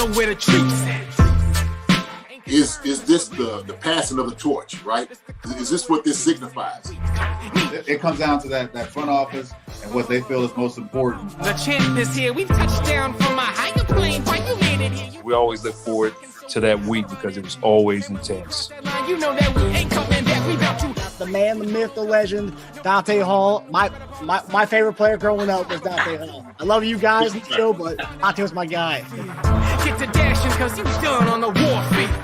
know where the treats at. Is this the passing of the torch, right? Is this what this signifies? It comes down to that front office and what they feel is most important. The champ is here. We've touched down from a higher plane. Why you made it here? We always look forward to that week because it was always intense. You know that we ain't coming back. We about to. The man, the myth, the legend, Dante Hall. My favorite player growing up was Dante Hall. I love you guys in the show, but Dante was my guy. Get to dashing because you done on the warfare.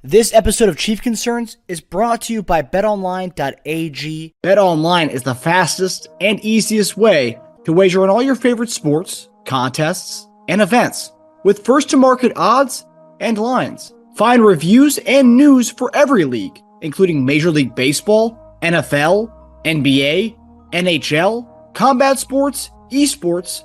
This episode of Chief Concerns is brought to you by betonline.ag. BetOnline is the fastest and easiest way to wager on all your favorite sports, contests, and events with first-to-market odds and lines. Find reviews and news for every league, including Major League Baseball, NFL, NBA, NHL, combat sports, esports,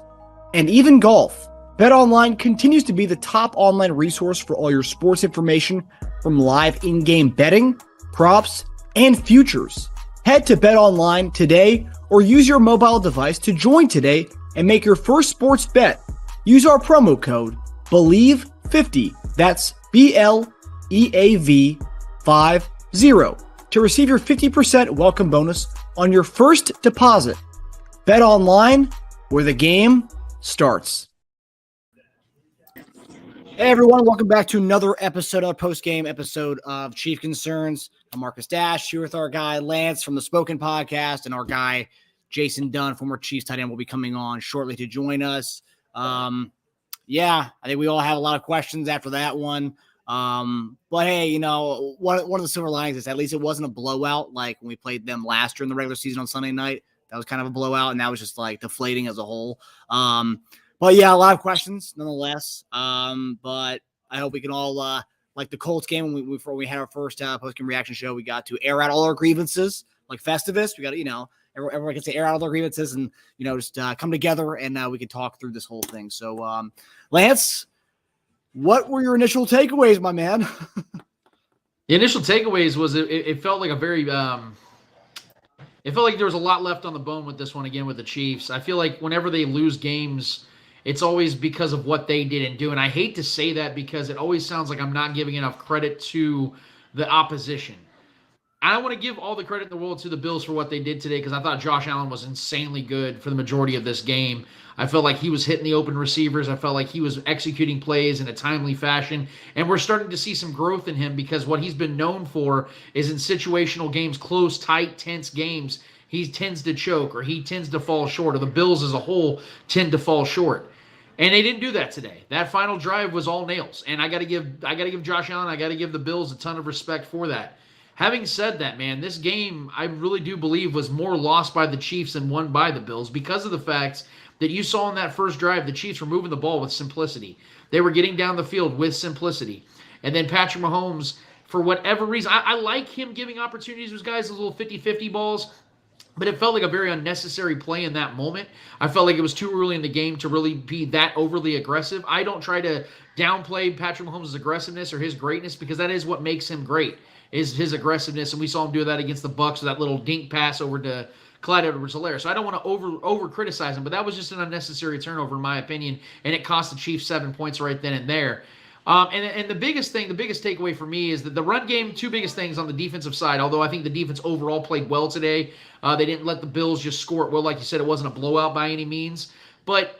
and even golf. BetOnline continues to be the top online resource for all your sports information from live in-game betting, props, and futures. Head to BetOnline today or use your mobile device to join today and make your first sports bet. Use our promo code BELIEVE50, that's BLEAV50, to receive your 50% welcome bonus on your first deposit. BetOnline, where the game starts. Hey everyone, welcome back to another episode of Postgame episode of Chief Concerns. I'm Marcus Dash, here with our guy Lance from the Spoken Podcast, and our guy Jason Dunn, former Chiefs tight end, will be coming on shortly to join us. I think we all have a lot of questions after that one. But hey, you know, one of the silver linings is at least it wasn't a blowout like when we played them last year in the regular season on Sunday night. That was kind of a blowout, and that was just like deflating as a whole. But yeah, a lot of questions nonetheless. But I hope we can all, like the Colts game when we had our first post-game reaction show, we got to air out all our grievances like Festivus. We got to, everyone gets to air out all their grievances and, just come together and we can talk through this whole thing. So, Lance, what were your initial takeaways, my man? The initial takeaways was it felt like a very it felt like there was a lot left on the bone with this one again with the Chiefs. I feel like whenever they lose games, it's always because of what they didn't do. And I hate to say that because it always sounds like I'm not giving enough credit to the opposition. I want to give all the credit in the world to the Bills for what they did today because I thought Josh Allen was insanely good for the majority of this game. I felt like he was hitting the open receivers. I felt like he was executing plays in a timely fashion. And we're starting to see some growth in him because what he's been known for is in situational games, close, tight, tense games, he tends to choke or he tends to fall short, or the Bills as a whole tend to fall short. And they didn't do that today. That final drive was all nails. And I got to give Josh Allen, I got to give the Bills a ton of respect for that. Having said that, man, this game I really do believe was more lost by the Chiefs than won by the Bills because of the fact that you saw in that first drive, the Chiefs were moving the ball with simplicity. They were getting down the field with simplicity. And then Patrick Mahomes, for whatever reason, I like him giving opportunities to those guys, those little 50-50 balls. But it felt like a very unnecessary play in that moment. I felt like it was too early in the game to really be that overly aggressive. I don't try to downplay Patrick Mahomes' aggressiveness or his greatness because that is what makes him great, is his aggressiveness. And we saw him do that against the Bucs with that little dink pass over to Clyde Edwards-Helaire. So I don't want to over criticize him, but that was just an unnecessary turnover in my opinion, and it cost the Chiefs 7 points right then and there. And the biggest takeaway for me is that the run game, two biggest things on the defensive side, although I think the defense overall played well today. They didn't let the Bills just score it well. Like you said, it wasn't a blowout by any means. But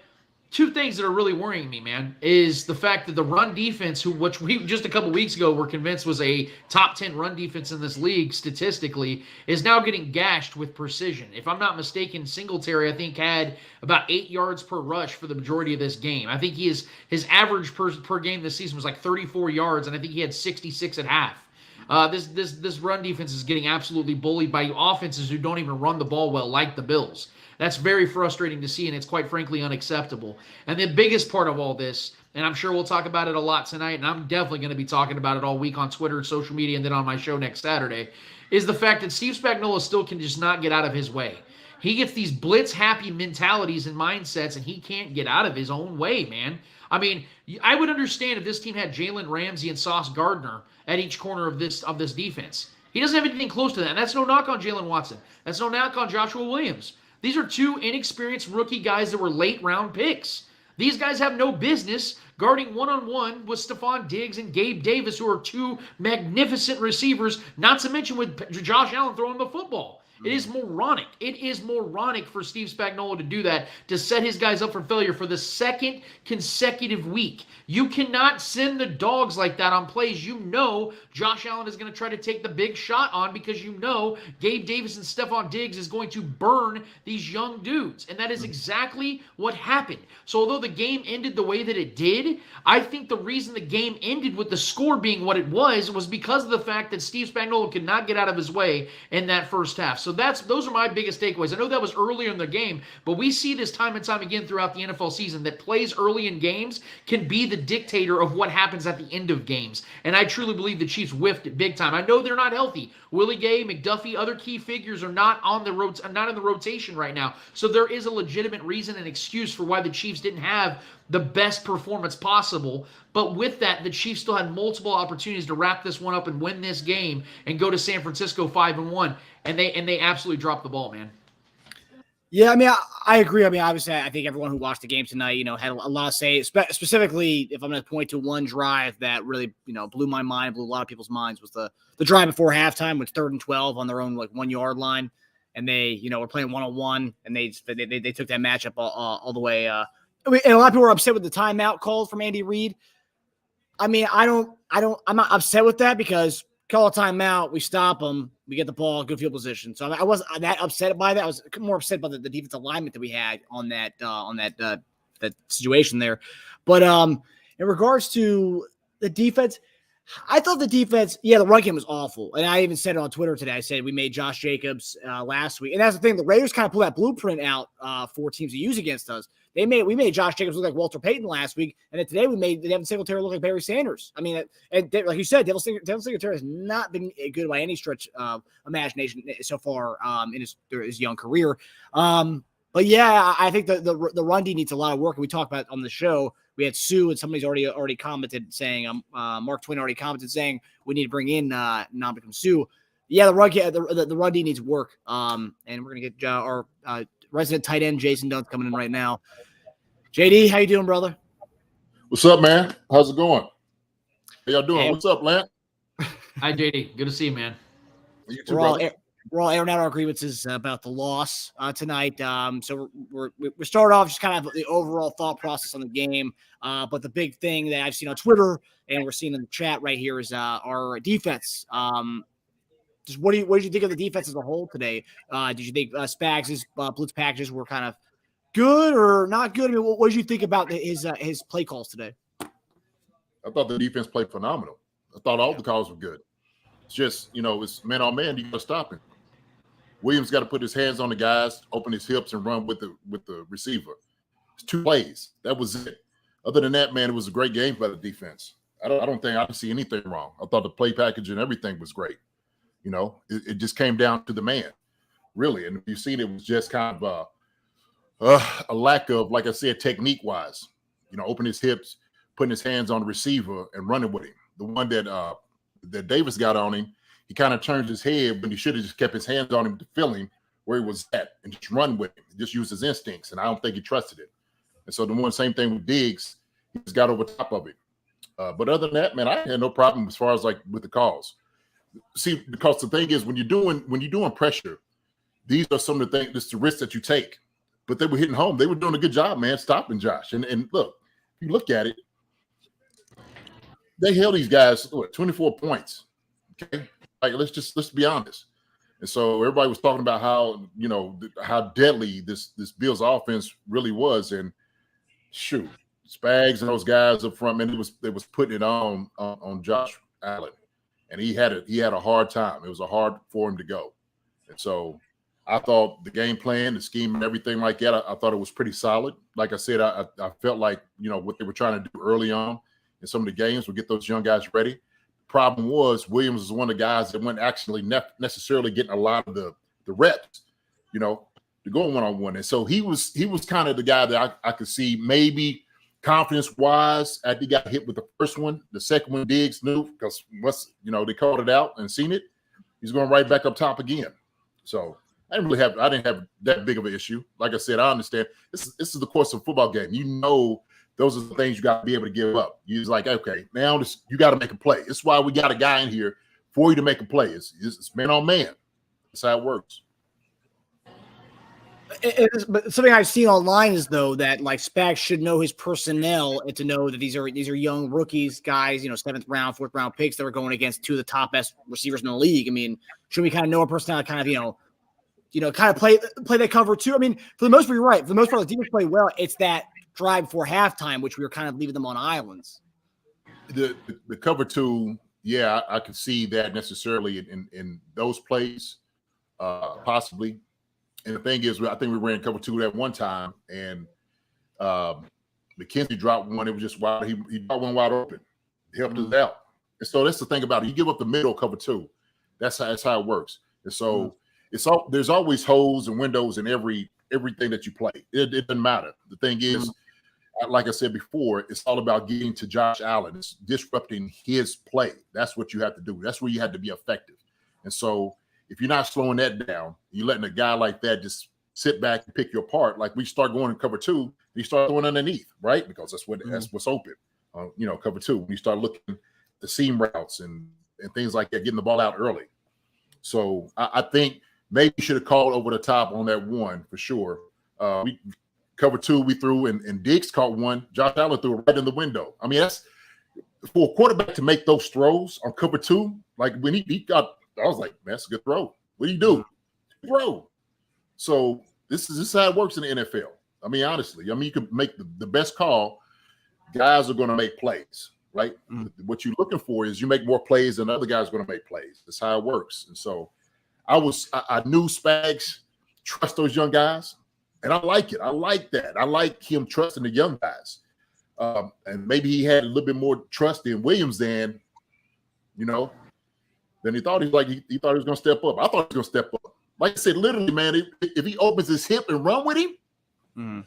two things that are really worrying me, man, is the fact that the run defense, which we just a couple weeks ago were convinced was a top 10 run defense in this league statistically, is now getting gashed with precision. If I'm not mistaken, Singletary, I think, had about 8 yards per rush for the majority of this game. I think his average per game this season was like 34 yards, and I think he had 66 at half. This run defense is getting absolutely bullied by offenses who don't even run the ball well, like the Bills. That's very frustrating to see, and it's quite frankly unacceptable. And the biggest part of all this, and I'm sure we'll talk about it a lot tonight, and I'm definitely going to be talking about it all week on Twitter, social media, and then on my show next Saturday, is the fact that Steve Spagnuolo still can just not get out of his way. He gets these blitz-happy mentalities and mindsets, and he can't get out of his own way, man. I mean, I would understand if this team had Jalen Ramsey and Sauce Gardner at each corner of this defense. He doesn't have anything close to that, and that's no knock on Jalen Watson. That's no knock on Joshua Williams. These are two inexperienced rookie guys that were late round picks. These guys have no business guarding one-on-one with Stephon Diggs and Gabe Davis, who are two magnificent receivers, not to mention with Josh Allen throwing the football. It is moronic. It is moronic for Steve Spagnuolo to do that, to set his guys up for failure for the second consecutive week. You cannot send the dogs like that on plays you know Josh Allen is going to try to take the big shot on, because you know Gabe Davis and Stephon Diggs is going to burn these young dudes. And that is exactly what happened. So although the game ended the way that it did, I think the reason the game ended with the score being what it was because of the fact that Steve Spagnuolo could not get out of his way in that first half. So those are my biggest takeaways. I know that was earlier in the game, but we see this time and time again throughout the NFL season that plays early in games can be the dictator of what happens at the end of games. And I truly believe the Chiefs whiffed it big time. I know they're not healthy. Willie Gay, McDuffie, other key figures are not in the rotation right now. So there is a legitimate reason and excuse for why the Chiefs didn't have the best performance possible. But with that, the Chiefs still had multiple opportunities to wrap this one up and win this game and go to San Francisco 5-1. And they absolutely dropped the ball, man. Yeah, I mean, I agree. I mean, obviously, I think everyone who watched the game tonight, had a lot to say. Specifically, if I'm going to point to one drive that really, blew my mind, blew a lot of people's minds, was the drive before halftime with 3rd and 12 on their own 1 yard line, and they, were playing 1-on-1, and they took that matchup all the way. And a lot of people were upset with the timeout called from Andy Reid. I mean, I'm not upset with that, because call a timeout, we stop them, we get the ball, good field position. So I wasn't that upset by that. I was more upset by the defensive alignment that we had on that situation there. But in regards to the defense, I thought the defense, the run game was awful. And I even said it on Twitter today. I said we made Josh Jacobs last week. And that's the thing. The Raiders kind of pulled that blueprint out for teams to use against us. We made Josh Jacobs look like Walter Payton last week. And then today we made Devin Singletary look like Barry Sanders. I mean, and like you said, Devin Singletary has not been good by any stretch of imagination so far in his young career. But yeah, I think the run D needs a lot of work. And we talked about it on the show. We had Sue, and somebody's already commented saying, Mark Twain already commented saying we need to bring in Ndamukong Suh. Yeah, the run D needs work. And we're gonna get our resident tight end Jason Dunn coming in right now. JD, how you doing, brother? What's up, man? How's it going? How y'all doing? Hey. What's up, Lance? Hi, JD. Good to see you, man. You too, brother. We're all airing out our grievances about the loss tonight. So we start off just kind of the overall thought process on the game. But the big thing that I've seen on Twitter and we're seeing in the chat right here is our defense. Just what did you think of the defense as a whole today? Did you think Spags' blitz packages were kind of good or not good? I mean, what did you think about his play calls today? I thought the defense played phenomenal. I thought all the calls were good. It's just, it's man on man, you got to stop him. Williams got to put his hands on the guys, open his hips, and run with the receiver. It's 2 plays. That was it. Other than that, man, it was a great game by the defense. I didn't see anything wrong. I thought the play package and everything was great. It just came down to the man, really. And you see, it was just kind of a lack of, like I said, technique-wise. Open his hips, putting his hands on the receiver, and running with him. The one that Davis got on him, he kind of turned his head when he should have just kept his hands on him to feel him where he was at and just run with him, just use his instincts. And I don't think he trusted it. And so the same thing with Diggs, he just got over top of it. But other than that, man, I had no problem as far as with the calls. See, because the thing is, when you're doing pressure, these are some of the things, the risks that you take. But they were hitting home. They were doing a good job, man, stopping Josh. And look, if you look at it, they held these guys 24 points. Okay, let's be honest. And so everybody was talking about how deadly this Bills offense really was. And shoot, Spags and those guys up front, man, they was putting it on Josh Allen, and he had a hard time. It was hard for him to go. And so I thought the game plan, the scheme, and everything like that, I thought it was pretty solid. Like I said, I felt like what they were trying to do early on in some of the games would get those young guys ready. Problem was Williams was one of the guys that wasn't actually necessarily getting a lot of the reps, to go one-on-one. And so he was kind of the guy that I could see maybe confidence-wise after he got hit with the first one. The second one, Diggs knew because they called it out and seen it. He's going right back up top again. So I didn't have that big of an issue. Like I said, I understand this is the course of a football game. You know, those are the things you got to be able to give up. You're like, okay, now you got to make a play. That's why we got a guy in here for you to make a play. It's man on man. That's how it works. But something I've seen online is though that like Spags should know his personnel and to know that these are young rookies, guys, 7th round, 4th round picks that are going against two of the top best receivers in the league. I mean, should we kind of know our personnel, kind of kind of play that cover too? I mean, for the most part, you're right. For the most part, the defense played well. It's that drive before halftime, which we were kind of leaving them on islands. The cover two, yeah, I could see that necessarily in those plays, possibly. And the thing is, I think we ran cover two that one time, and McKenzie dropped one. It was just wide. He dropped one wide open. He helped us out. And so that's the thing about it. You give up the middle cover two. That's how it works. And so there's always holes and windows in everything that you play. It doesn't matter. The thing is, like I said before, it's all about getting to Josh Allen. It's disrupting his play. That's what you have to do. That's where you have to be effective. And so if you're not slowing that down, you're letting a guy like that just sit back and pick your part. Like we start going in cover two, you start throwing underneath, right? Because that's what's open. Cover two. When you start looking at the seam routes and things like that, getting the ball out early. So I think maybe you should have called over the top on that one for sure. We cover two, we threw, and Diggs caught one. Josh Allen threw it right in the window. I mean, that's for a quarterback to make those throws on cover two. Like when he got. I was like, man, that's a good throw. What do you do? Throw. So this is how it works in the NFL. I mean, honestly, you can make the best call. Guys are going to make plays, right? What you're looking for is you make more plays than other guys are going to make plays. That's how it works. And so I knew Spags trust those young guys, and I like it. I like that. I like him trusting the young guys. And maybe he had a little bit more trust in Williams than he thought. He thought he was going to step up. I thought he was going to step up. Like I said, literally, man, if he opens his hip and run with him,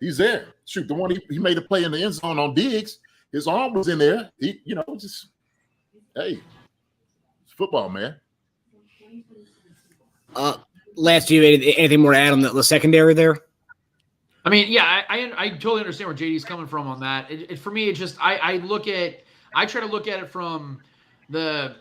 he's there. Shoot, the one he made a play in the end zone on Diggs, his arm was in there. Hey, it's football, man. Last, do you have anything more to add on the secondary there? I mean, yeah, I totally understand where JD's coming from on that. For me, it's just I try to look at it from the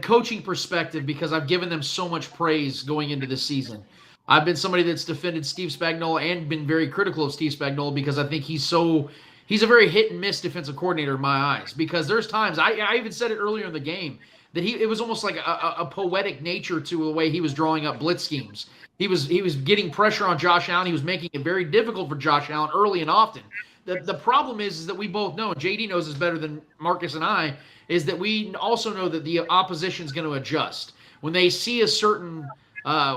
coaching perspective because I've given them so much praise going into this season. I've been somebody that's defended Steve Spagnuolo and been very critical of Steve Spagnuolo because I think he's a very hit and miss defensive coordinator in my eyes. Because there's times I even said it earlier in the game that it was almost like a poetic nature to the way he was drawing up blitz schemes. He was getting pressure on Josh Allen. He was making it very difficult for Josh Allen early and often. The problem is that we both know, and JD knows this better than Marcus and I, is that we also know that the opposition is going to adjust. When they see a certain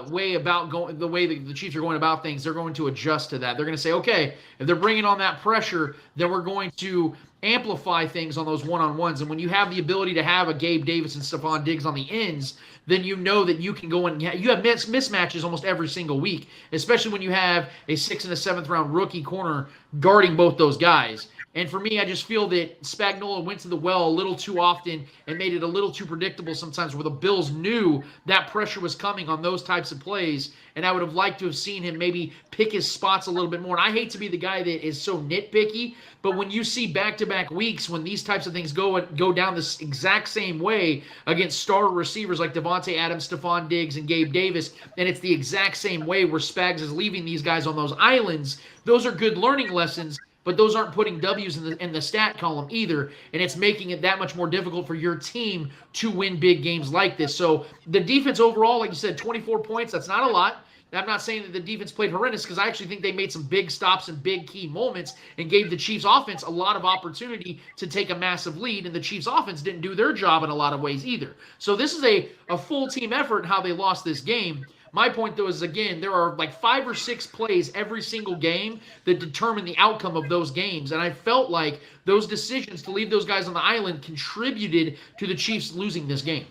way about the way the Chiefs are going about things, they're going to adjust to that. They're going to say, okay, if they're bringing on that pressure, then we're going to amplify things on those one-on-ones. And when you have the ability to have a Gabe Davis and Stephon Diggs on the ends, then you know that you can go and you have mismatches almost every single week, especially when you have a 6th and a 7th round rookie corner guarding both those guys. And for me, I just feel that Spagnuolo went to the well a little too often and made it a little too predictable sometimes where the Bills knew that pressure was coming on those types of plays. And I would have liked to have seen him maybe pick his spots a little bit more. And I hate to be the guy that is so nitpicky, but when you see back-to-back weeks when these types of things go down this exact same way against star receivers like Devontae Adams, Stephon Diggs, and Gabe Davis, and it's the exact same way where Spags is leaving these guys on those islands, those are good learning lessons. But those aren't putting W's in the stat column either, and it's making it that much more difficult for your team to win big games like this. So the defense overall, like you said, 24 points, that's not a lot. I'm not saying that the defense played horrendous because I actually think they made some big stops and big key moments and gave the Chiefs offense a lot of opportunity to take a massive lead, and the Chiefs offense didn't do their job in a lot of ways either. So this is a full team effort in how they lost this game. My point, though, is, again, there are like 5 or 6 plays every single game that determine the outcome of those games. And I felt like those decisions to leave those guys on the island contributed to the Chiefs losing this game.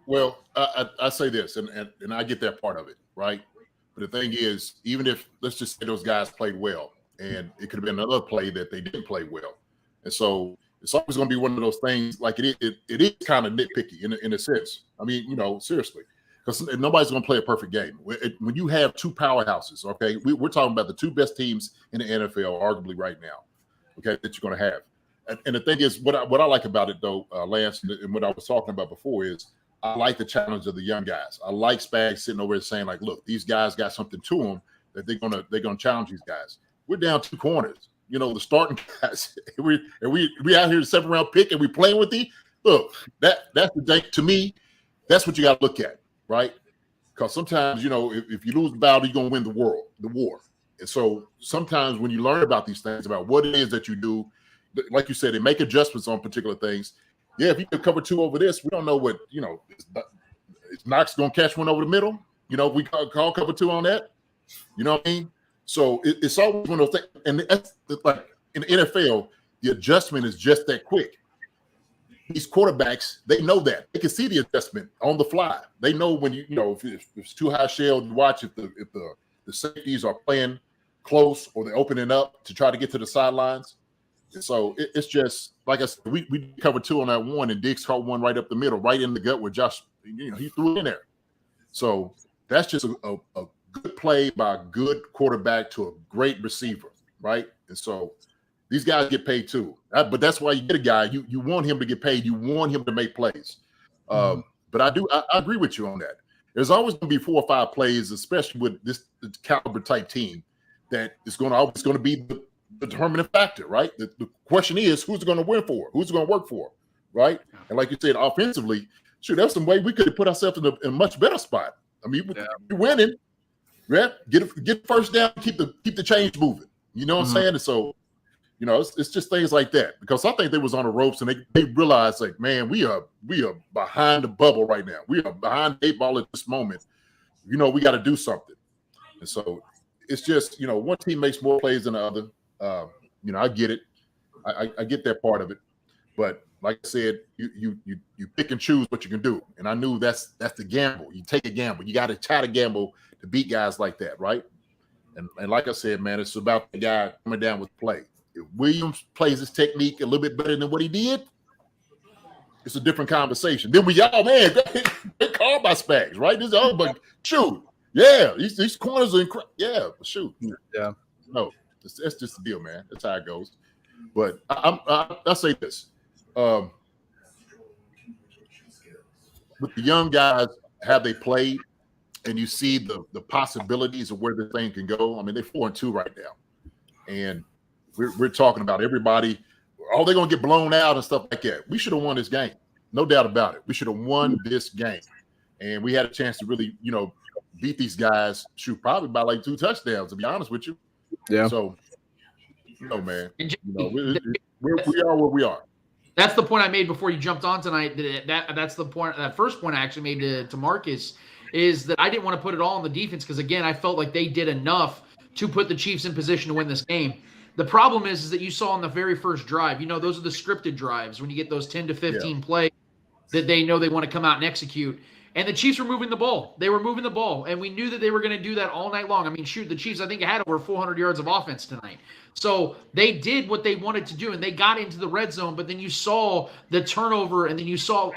Well, I say this, and I get that part of it, right? But the thing is, even if, let's just say those guys played well, and it could have been another play that they didn't play well. And so it's always going to be one of those things. Like it is kind of nitpicky in a sense. I mean, seriously, because nobody's going to play a perfect game. When you have two powerhouses, okay, we're talking about the two best teams in the NFL, arguably right now, okay, that you're going to have. And the thing is, what I like about it though, Lance, and what I was talking about before is, I like the challenge of the young guys. I like Spags sitting over there saying, like, look, these guys got something to them that they're gonna challenge these guys. We're down 2 corners. The starting guys. we out here the 7th round pick and we playing with these. Look, that's the thing. To me, that's what you got to look at, right? Because sometimes, if you lose the battle, you're gonna win the war. And so sometimes when you learn about these things, about what it is that you do, like you said, they make adjustments on particular things. Yeah, if you could cover 2 over this, we don't know what, is Knox going to catch one over the middle? We call cover 2 on that. You know what I mean? So it's always one of those things. And that's like in the NFL, the adjustment is just that quick. These quarterbacks, they know that. They can see the adjustment on the fly. They know when if it's too high shell, you watch if the safeties are playing close or they're opening up to try to get to the sidelines. So it's just like I said, we covered 2 on that one, and Diggs caught one right up the middle, right in the gut where Josh, he threw it in there. So that's just a good play by a good quarterback to a great receiver, right? And so these guys get paid too. But that's why you get a guy, you want him to get paid. You want him to make plays. But I agree with you on that. There's always going to be 4 or 5 plays, especially with this caliber type team, that is always going to be the determining factor, right? The question is, who's going to win for? Who's going to work for? Right? And like you said, offensively, there's some way we could have put ourselves in a much better spot. I mean, we're winning, right? Get first down, keep the change moving. You know what I'm saying? And so, it's just things like that. Because I think they was on the ropes and they realized, like, man, we are behind the bubble right now. We are behind the 8 ball at this moment. We got to do something. And so it's just, one team makes more plays than the other. I get it. I get that part of it. But like I said, you pick and choose what you can do. And I knew that's the gamble. You take a gamble. You got to try to gamble to beat guys like that, right? And like I said, man, it's about the guy coming down with play. If Williams plays his technique a little bit better than what he did, it's a different conversation. Then we all, man, they're called by Spags, right? This is but shoot. Yeah, these corners are incredible. Yeah, shoot. Yeah. No. That's just the deal, man. That's how it goes. But I'll say this. With the young guys, have they played, and you see the possibilities of where the thing can go. I mean, they're 4-2 right now. And we're talking about everybody. Oh, they're going to get blown out and stuff like that. We should have won this game. No doubt about it. We should have won this game. And we had a chance to really, beat these guys, probably by like 2 touchdowns, to be honest with you. Yeah. So, man, we are where we are. That's the point I made before you jumped on tonight. That's the point. That first point I actually made to Marcus is that I didn't want to put it all on the defense because, again, I felt like they did enough to put the Chiefs in position to win this game. The problem is that you saw on the very first drive, those are the scripted drives when you get those 10 to 15 plays that they know they want to come out and execute. And the Chiefs were moving the ball. They were moving the ball, and we knew that they were going to do that all night long. I mean, the Chiefs, I think, had over 400 yards of offense tonight. So they did what they wanted to do, and they got into the red zone, but then you saw the turnover, and then you saw,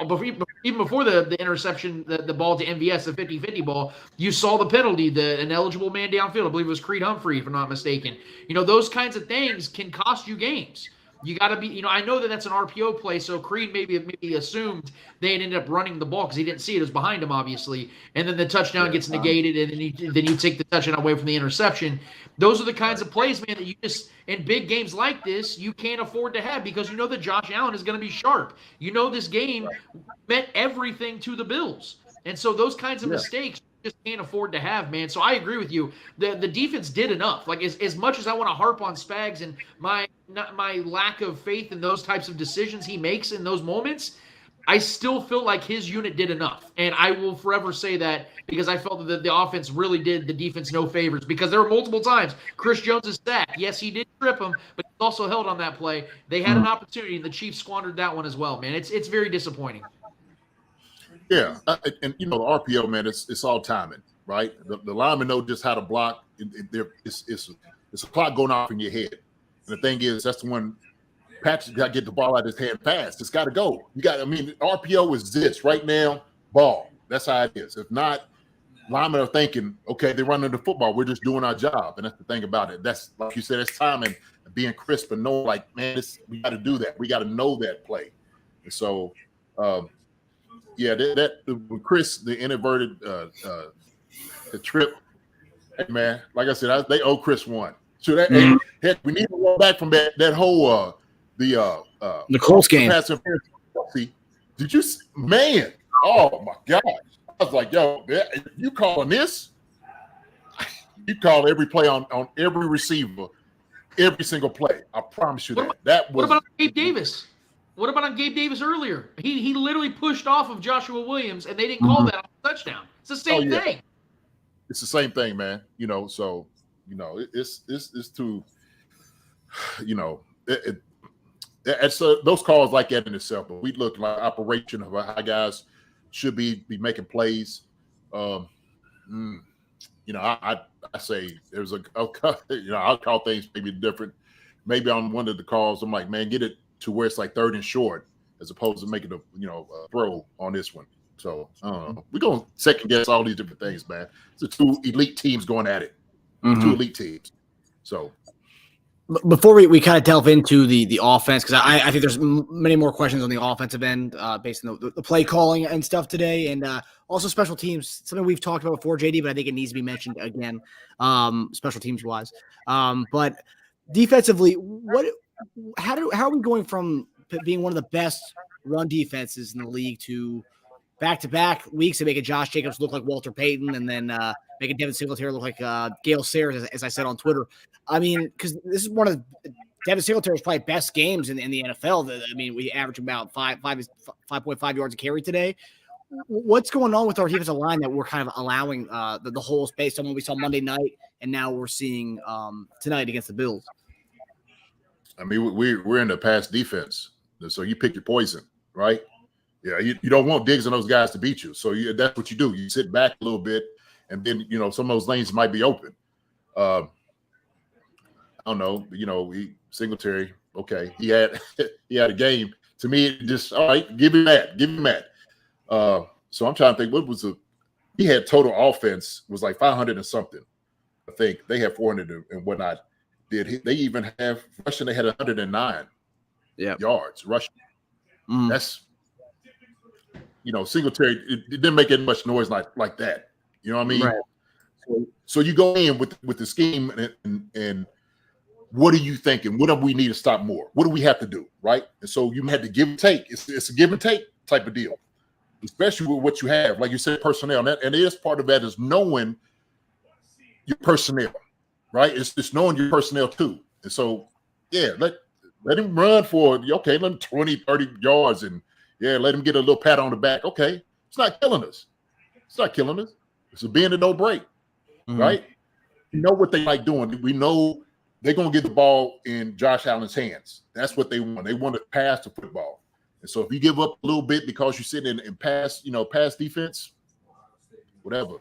even before the interception, the ball to MVS, the 50-50 ball, you saw the penalty, the ineligible man downfield. I believe it was Creed Humphrey, if I'm not mistaken. Those kinds of things can cost you games. You got to be, I know that that's an RPO play, so Creed maybe assumed they had ended up running the ball because he didn't see it. It was behind him, obviously. And then the touchdown gets negated, and then you take the touchdown away from the interception. Those are the kinds of plays, man, that you just, in big games like this, you can't afford to have because you know that Josh Allen is going to be sharp. This game meant everything to the Bills. And so those kinds of mistakes you just can't afford to have, man. So I agree with you. The defense did enough. Like, as much as I want to harp on Spags and my lack of faith in those types of decisions he makes in those moments, I still feel like his unit did enough. And I will forever say that because I felt that the offense really did the defense no favors because there were multiple times Chris Jones is sacked. Yes, he did trip him, but he also held on that play. They had an opportunity, and the Chiefs squandered that one as well, man. It's very disappointing. Yeah, and the RPO, man, it's all timing, right? The linemen know just how to block. It's a clock going off in your head. And the thing is, that's when Patrick's got to get the ball out of his hand fast. It's got to go. RPO is this right now, ball. That's how it is. If not, linemen are thinking, okay, they're running the football. We're just doing our job. And that's the thing about it. That's, like you said, it's timing, being crisp and knowing, like, man, we got to do that. We got to know that play. And so, with Chris, the inadverted the trip, hey, man, like I said, they owe Chris one. So heck, we need to roll back from that whole the Colts game. Did you, man? Oh my gosh! I was like, yo, you calling this? You call every play on every receiver, every single play. I promise you that. What about Gabe Davis? What about on Gabe Davis earlier? He literally pushed off of Joshua Williams, and they didn't call that on a touchdown. It's the same thing. It's the same thing, man. So it's too, it's those calls like that in itself. But we look like operation of how guys should be making plays. I say there's I'll call things maybe different. Maybe on one of the calls, I'm like, man, get it to where it's like 3rd and short, as opposed to making a throw on this one. So we're going to second guess all these different things, man. It's 2 elite teams going at it. 2 elite teams. So before we kind of delve into the offense, because I think there's many more questions on the offensive end based on the play calling and stuff today, and also special teams, something we've talked about before, JD, but I think it needs to be mentioned again, special teams wise. But defensively, how are we going from being one of the best run defenses in the league to back-to-back weeks and making Josh Jacobs look like Walter Payton, and then making Devin Singletary look like Gale Sayers, as I said on Twitter. I mean, because this is one of Devin Singletary's probably best games in the NFL. I mean, we average about 5.5 yards a carry today. What's going on with our defensive line that we're kind of allowing the holes based on what we saw Monday night, and now we're seeing tonight against the Bills? I mean, we're in the pass defense, so you pick your poison, right? Yeah, you don't want Diggs and those guys to beat you, so that's what you do. You sit back a little bit, and then some of those lanes might be open. I don't know, Singletary. Okay, he had a game. To me, it just all right. Give him that. So I'm trying to think. He had total offense was like 500 and something. I think they had 400 and whatnot. They even have rushing? They had 109 yards rushing. That's Singletary. It didn't make any much noise like that. You know what I mean? Right. So you go in with the scheme and what are you thinking? What do we need to stop more? What do we have to do? Right? And so you had to give and take. It's a give and take type of deal, especially with what you have. Like you said, personnel. And it is part of that is knowing your personnel. Right? It's knowing your personnel too. And so, let him run for, let him 20, 30 yards and, let him get a little pat on the back. Okay. It's not killing us. It's a bend and no break, right? We know what they like doing. We know they're going to get the ball in Josh Allen's hands. That's what they want. They want to pass the football. And so if you give up a little bit because you sit in and pass defense, whatever,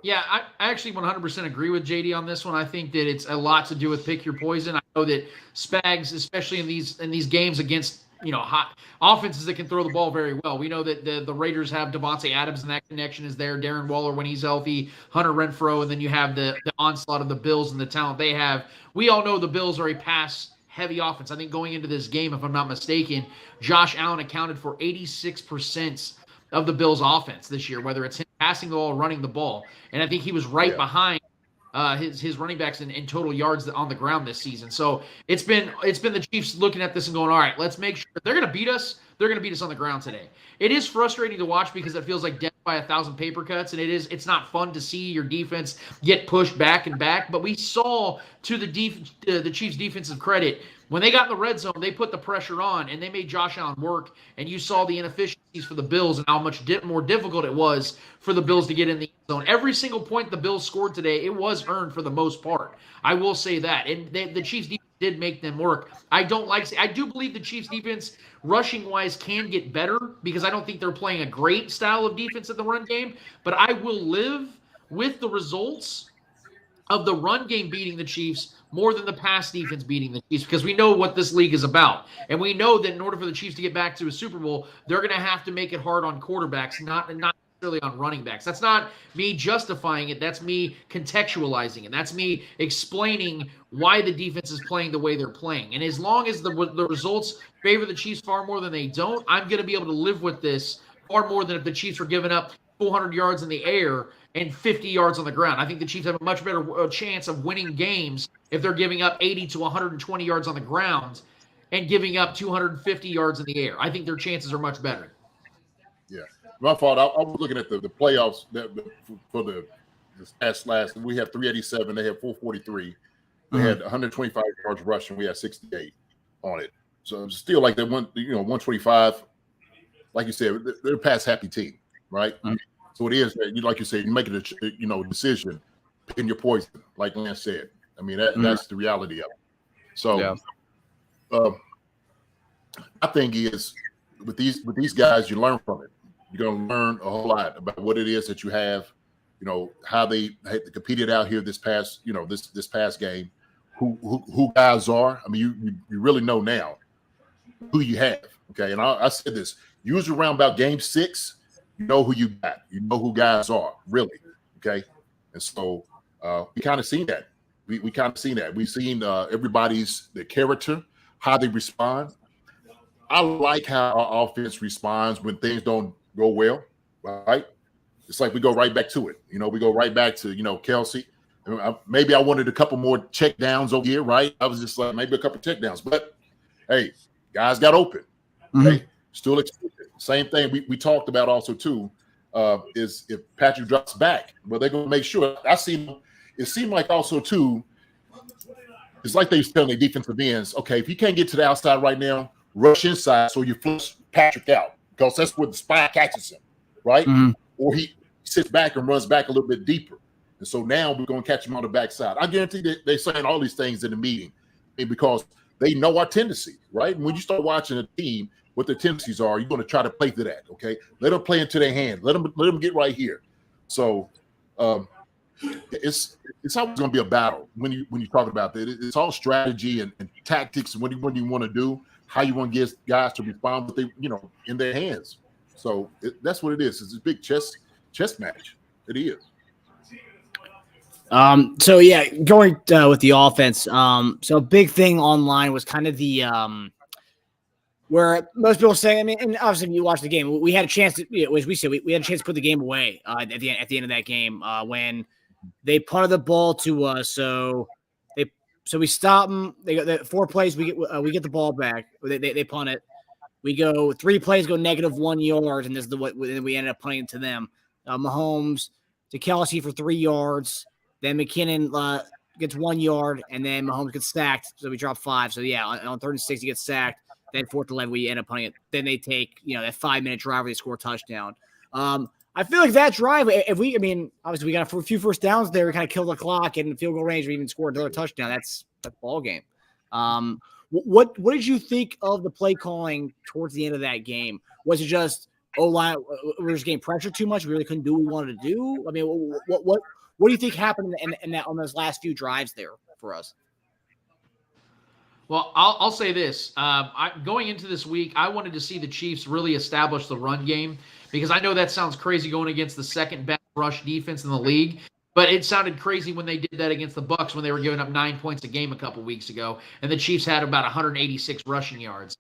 Yeah, I actually 100% agree with JD on this one. I think that it's a lot to do with pick your poison. I know that Spags, especially in these games against hot offenses that can throw the ball very well. We know that the Raiders have Devontae Adams, and that connection is there. Darren Waller when he's healthy, Hunter Renfrow, and then you have the onslaught of the Bills and the talent they have. We all know the Bills are a pass-heavy offense. I think going into this game, if I'm not mistaken, Josh Allen accounted for 86% of the Bills' offense this year, whether it's him passing the ball or running the ball. And I think he was right behind his running backs in total yards on the ground this season. So it's been the Chiefs looking at this and going, all right, let's make sure if they're going to beat us. They're going to beat us on the ground today. It is frustrating to watch because it feels like death by 1,000 paper cuts, and it's not fun to see your defense get pushed back and back. But we saw, to the Chiefs' defensive credit, when they got in the red zone, they put the pressure on, and they made Josh Allen work, and you saw the inefficiencies for the Bills and how much more difficult it was for the Bills to get in the end zone. Every single point the Bills scored today, it was earned for the most part. I will say that. And the Chiefs' defense did make them work. I do believe the Chiefs' defense, rushing-wise, can get better because I don't think they're playing a great style of defense at the run game, but I will live with the results of the run game beating the Chiefs more than the pass defense beating the Chiefs, because we know what this league is about. And we know that in order for the Chiefs to get back to a Super Bowl, they're going to have to make it hard on quarterbacks, not necessarily on running backs. That's not me justifying it. That's me contextualizing it. That's me explaining why the defense is playing the way they're playing. And as long as the results favor the Chiefs far more than they don't, I'm going to be able to live with this far more than if the Chiefs were giving up 400 yards in the air and 50 yards on the ground. I think the Chiefs have a much better chance of winning games if they're giving up 80 to 120 yards on the ground and giving up 250 yards in the air. I think their chances are much better. Yeah. My fault. I was looking at the playoffs for the stats last. We had 387. They had 443. They had 125 yards rushing. We had 68 on it. So it's still like they went, 125. Like you said, they're a pass happy team, right? So it is that like you said, you make it a decision, picking your poison, like Lance said. I mean, that's the reality of it. So my thing is with these guys, you learn from it. You're gonna learn a whole lot about what it is that you have, how they competed out here this past, this past game, who guys are. I mean, you really know now who you have. Okay, and I said this. Usually around about game 6, you know who you got. You know who guys are, really. Okay. And so we kind of seen that. We kind of seen that. We've seen everybody's their character, how they respond. I like how our offense responds when things don't go well, right? It's like we go right back to it. We go right back to, Kelce. Maybe I wanted a couple more check downs over here, right? I was just like, maybe a couple check downs. But, hey, guys got open. Okay? Still expected. Same thing we talked about also too, is if Patrick drops back, well, they're going to make sure. It seemed like also too, it's like they was telling their defensive ends, okay, if you can't get to the outside right now, rush inside so you flush Patrick out, because that's where the spy catches him, right? Or he sits back and runs back a little bit deeper. And so now we're going to catch him on the backside. I guarantee that they're saying all these things in the meeting because they know our tendency, right? And when you start watching a team, what their tendencies are, you're going to try to play to that, okay? Let them play into their hand. Let them get right here. So it's always going to be a battle when you talk about that. It's all strategy and tactics. What you want to do, how you want to get guys to respond with in their hands. So that's what it is. It's a big chess match. It is. So yeah, going with the offense. So a big thing online was kind of the where most people say, I mean, and obviously when you watch the game, we had a chance to, as we said, we had a chance to put the game away at the end of that game when they punted the ball to us. So we stop them. They got 4 plays. We get the ball back. They punt it. We go 3 plays, go -1 yards, and this is what we ended up punting to them. Mahomes to Kelce for 3 yards. Then McKinnon gets 1 yard, and then Mahomes gets sacked. So we drop 5. So yeah, on 3rd and 6, he gets sacked. Then 4th and 11, we end up punting it. Then they take that 5-minute drive where they score a touchdown. I feel like that drive, obviously we got a few first downs there. We kind of killed the clock and field goal range. We even scored another touchdown. That's ball game. What did you think of the play calling towards the end of that game? Was it just O-line? We were just getting pressure too much. We really couldn't do what we wanted to do. I mean, what do you think happened in that on those last few drives there for us? Well, I'll say this. Going into this week, I wanted to see the Chiefs really establish the run game, because I know that sounds crazy going against the second best rush defense in the league, but it sounded crazy when they did that against the Bucs when they were giving up 9 points a game a couple weeks ago, and the Chiefs had about 186 rushing yards.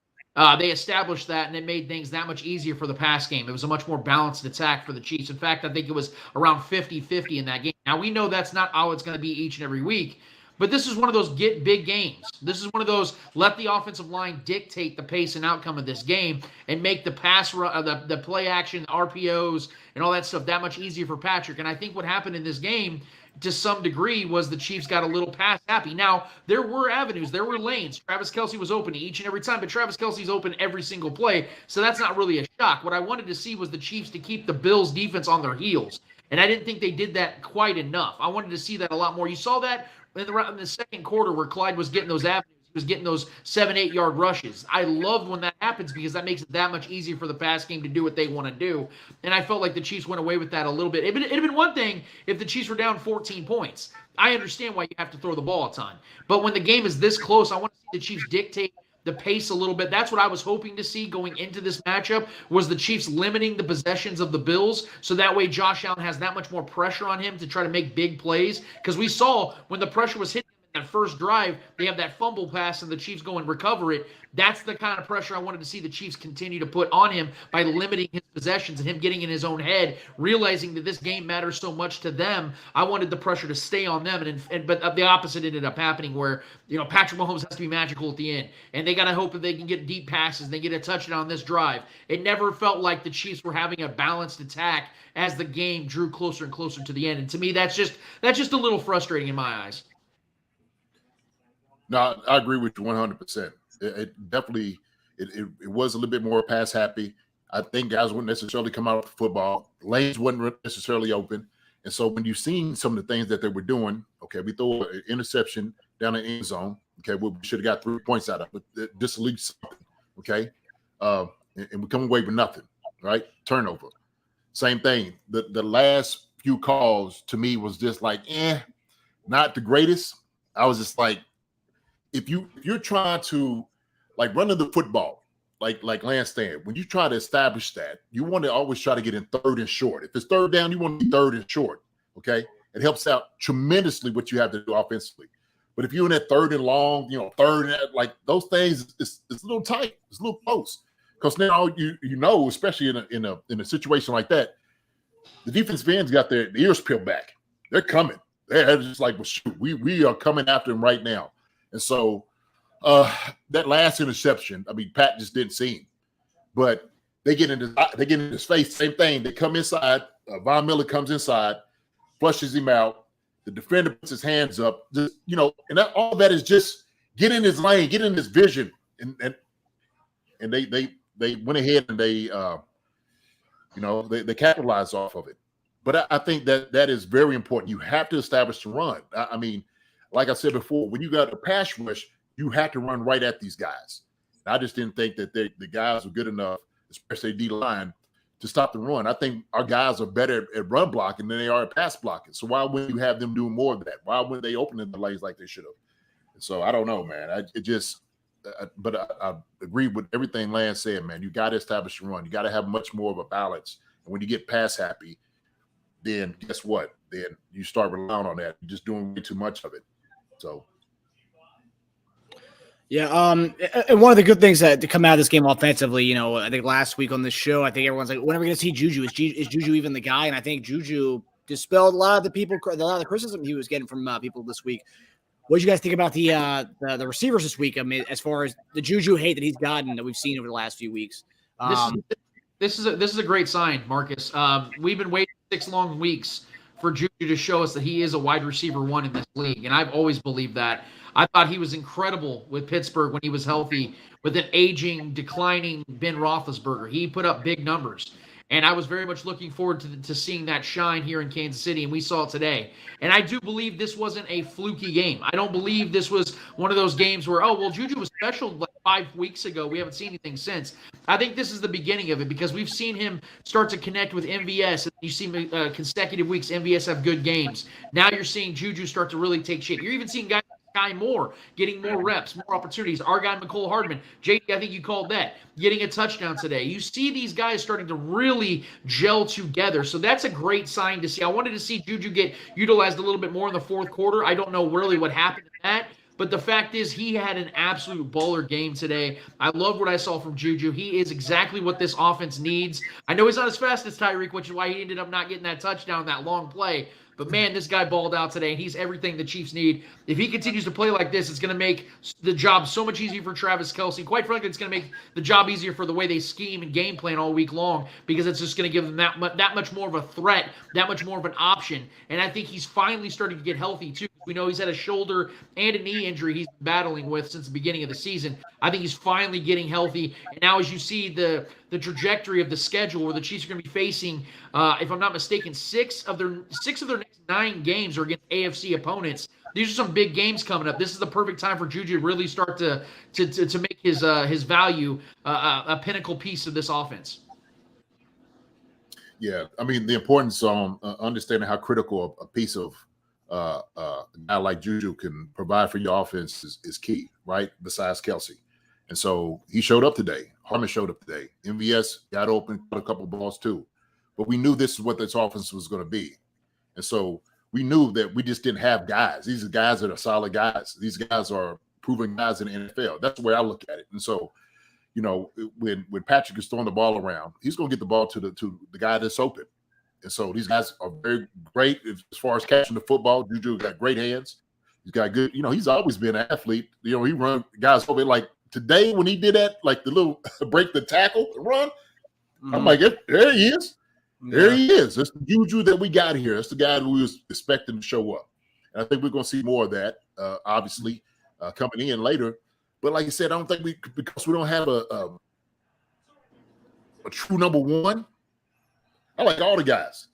They established that, and it made things that much easier for the pass game. It was a much more balanced attack for the Chiefs. In fact, I think it was around 50-50 in that game. Now, we know that's not how it's going to be each and every week, but this is one of those get big games. This is one of those let the offensive line dictate the pace and outcome of this game and make the pass run, the play action, RPOs, and all that stuff that much easier for Patrick. And I think what happened in this game, to some degree, was the Chiefs got a little pass happy. Now, there were avenues, there were lanes. Travis Kelce was open each and every time, but Travis Kelce's open every single play, so that's not really a shock. What I wanted to see was the Chiefs to keep the Bills' defense on their heels, and I didn't think they did that quite enough. I wanted to see that a lot more. You saw that in the second quarter where Clyde was getting those avenues. was getting those 7-8 yard rushes. I love when that happens because that makes it that much easier for the pass game to do what they want to do. And I felt like the Chiefs went away with that a little bit. It'd have been one thing if the Chiefs were down 14 points. I understand why you have to throw the ball a ton. But when the game is this close, I want to see the Chiefs dictate the pace a little bit. That's what I was hoping to see going into this matchup, was the Chiefs limiting the possessions of the Bills, so that way Josh Allen has that much more pressure on him to try to make big plays. Because we saw when the pressure was hitting that first drive, they have that fumble pass and the Chiefs go and recover it. That's the kind of pressure I wanted to see the Chiefs continue to put on him by limiting his possessions and him getting in his own head, realizing that this game matters so much to them. I wanted the pressure to stay on them, but the opposite ended up happening where, Patrick Mahomes has to be magical at the end, and they got to hope that they can get deep passes, they get a touchdown on this drive. It never felt like the Chiefs were having a balanced attack as the game drew closer and closer to the end, and to me, that's just a little frustrating in my eyes. No, I agree with you 100%. It definitely was a little bit more pass happy. I think guys wouldn't necessarily come out for football. Lanes wasn't necessarily open. And so when you've seen some of the things that they were doing, okay, we throw an interception down the end zone. Okay, we should have got 3 points out of it. Just at least something, okay? And we come away with nothing, right? Turnover. Same thing. The last few calls to me was just like, not the greatest. I was just like, if you're trying to like run the football, like Lance Stan, when you try to establish that, you want to always try to get in third and short. If it's third down, you want to be third and short. Okay, it helps out tremendously what you have to do offensively. But if you're in that third and long, third and like those things, it's a little tight, it's a little close. Because now you especially in a situation like that, the defensive ends got their ears peeled back. They're coming. They're just like, well, shoot, we are coming after them right now. And so that last interception, I mean, Pat just didn't see him. But they get in his face, same thing. They come inside. Von Miller comes inside, flushes him out. The defender puts his hands up. Just, and all that is just get in his lane, get in his vision. And they went ahead and they capitalized off of it. But I think that is very important. You have to establish the run. I mean, like I said before, when you got a pass rush, you have to run right at these guys. I just didn't think that the guys were good enough, especially D-line, to stop the run. I think our guys are better at run blocking than they are at pass blocking. So why wouldn't you have them do more of that? Why wouldn't they open the lanes like they should have? So I don't know, man. But I agree with everything Lance said, man. You got to establish the run. You got to have much more of a balance. And when you get pass happy, then guess what? Then you start relying on that. You're just doing way too much of it. So, yeah. And one of the good things to come out of this game offensively, I think last week on this show, I think everyone's like, when are we going to see Juju? Is Juju even the guy? And I think Juju dispelled a lot of the criticism he was getting from people this week. What did you guys think about the receivers this week? I mean, as far as the Juju hate that he's gotten that we've seen over the last few weeks. This is a great sign, Marcus. We've been waiting 6 long weeks for Juju to show us that he is a wide receiver 1 in this league, and I've always believed that. I thought he was incredible with Pittsburgh when he was healthy, with an aging, declining Ben Roethlisberger. He put up big numbers, and I was very much looking forward to seeing that shine here in Kansas City, and we saw it today. And I do believe this wasn't a fluky game. I don't believe this was one of those games where, Juju was special like 5 weeks ago. We haven't seen anything since. I think this is the beginning of it because we've seen him start to connect with MVS. You see consecutive weeks, MVS have good games. Now you're seeing Juju start to really take shape. You're even seeing guys Sky Moore getting more reps, more opportunities. Our guy, Mecole Hardman, JD, I think you called that, getting a touchdown today. You see these guys starting to really gel together. So that's a great sign to see. I wanted to see Juju get utilized a little bit more in the fourth quarter. I don't know really what happened to that. But the fact is he had an absolute baller game today. I love what I saw from Juju. He is exactly what this offense needs. I know he's not as fast as Tyreek, which is why he ended up not getting that touchdown, that long play. But, man, this guy balled out today, and he's everything the Chiefs need. If he continues to play like this, it's going to make the job so much easier for Travis Kelce. Quite frankly, it's going to make the job easier for the way they scheme and game plan all week long because it's just going to give them that much more of a threat, that much more of an option. And I think he's finally starting to get healthy, too. We know he's had a shoulder and a knee injury he's been battling with since the beginning of the season. I think he's finally getting healthy. And now as you see the trajectory of the schedule where the Chiefs are going to be facing, if I'm not mistaken, six of their next 9 games are against AFC opponents. These are some big games coming up. This is the perfect time for Juju to really start to make his value a pinnacle piece of this offense. Yeah, I mean the importance on understanding how critical a piece of a guy like Juju can provide for your offense is key, right? Besides Kelce, and so he showed up today. Harmon showed up today. MVS got open, got a couple of balls too, but we knew this is what this offense was going to be, and so we knew that we just didn't have guys. These are guys that are solid guys. These guys are proven guys in the NFL. That's the way I look at it, and so. You know, when Patrick is throwing the ball around, he's going to get the ball to the guy that's open. And so these guys are very great as far as catching the football. Juju got great hands. He's got good, he's always been an athlete. He run guys over like today when he did that, like the little break the tackle run. Mm-hmm. I'm like, there he is. Yeah. There he is. That's the Juju that we got here. That's the guy that we was expecting to show up. And I think we're going to see more of that, obviously, coming in later. But like I said, I don't think because we don't have a true number one. I like all the guys.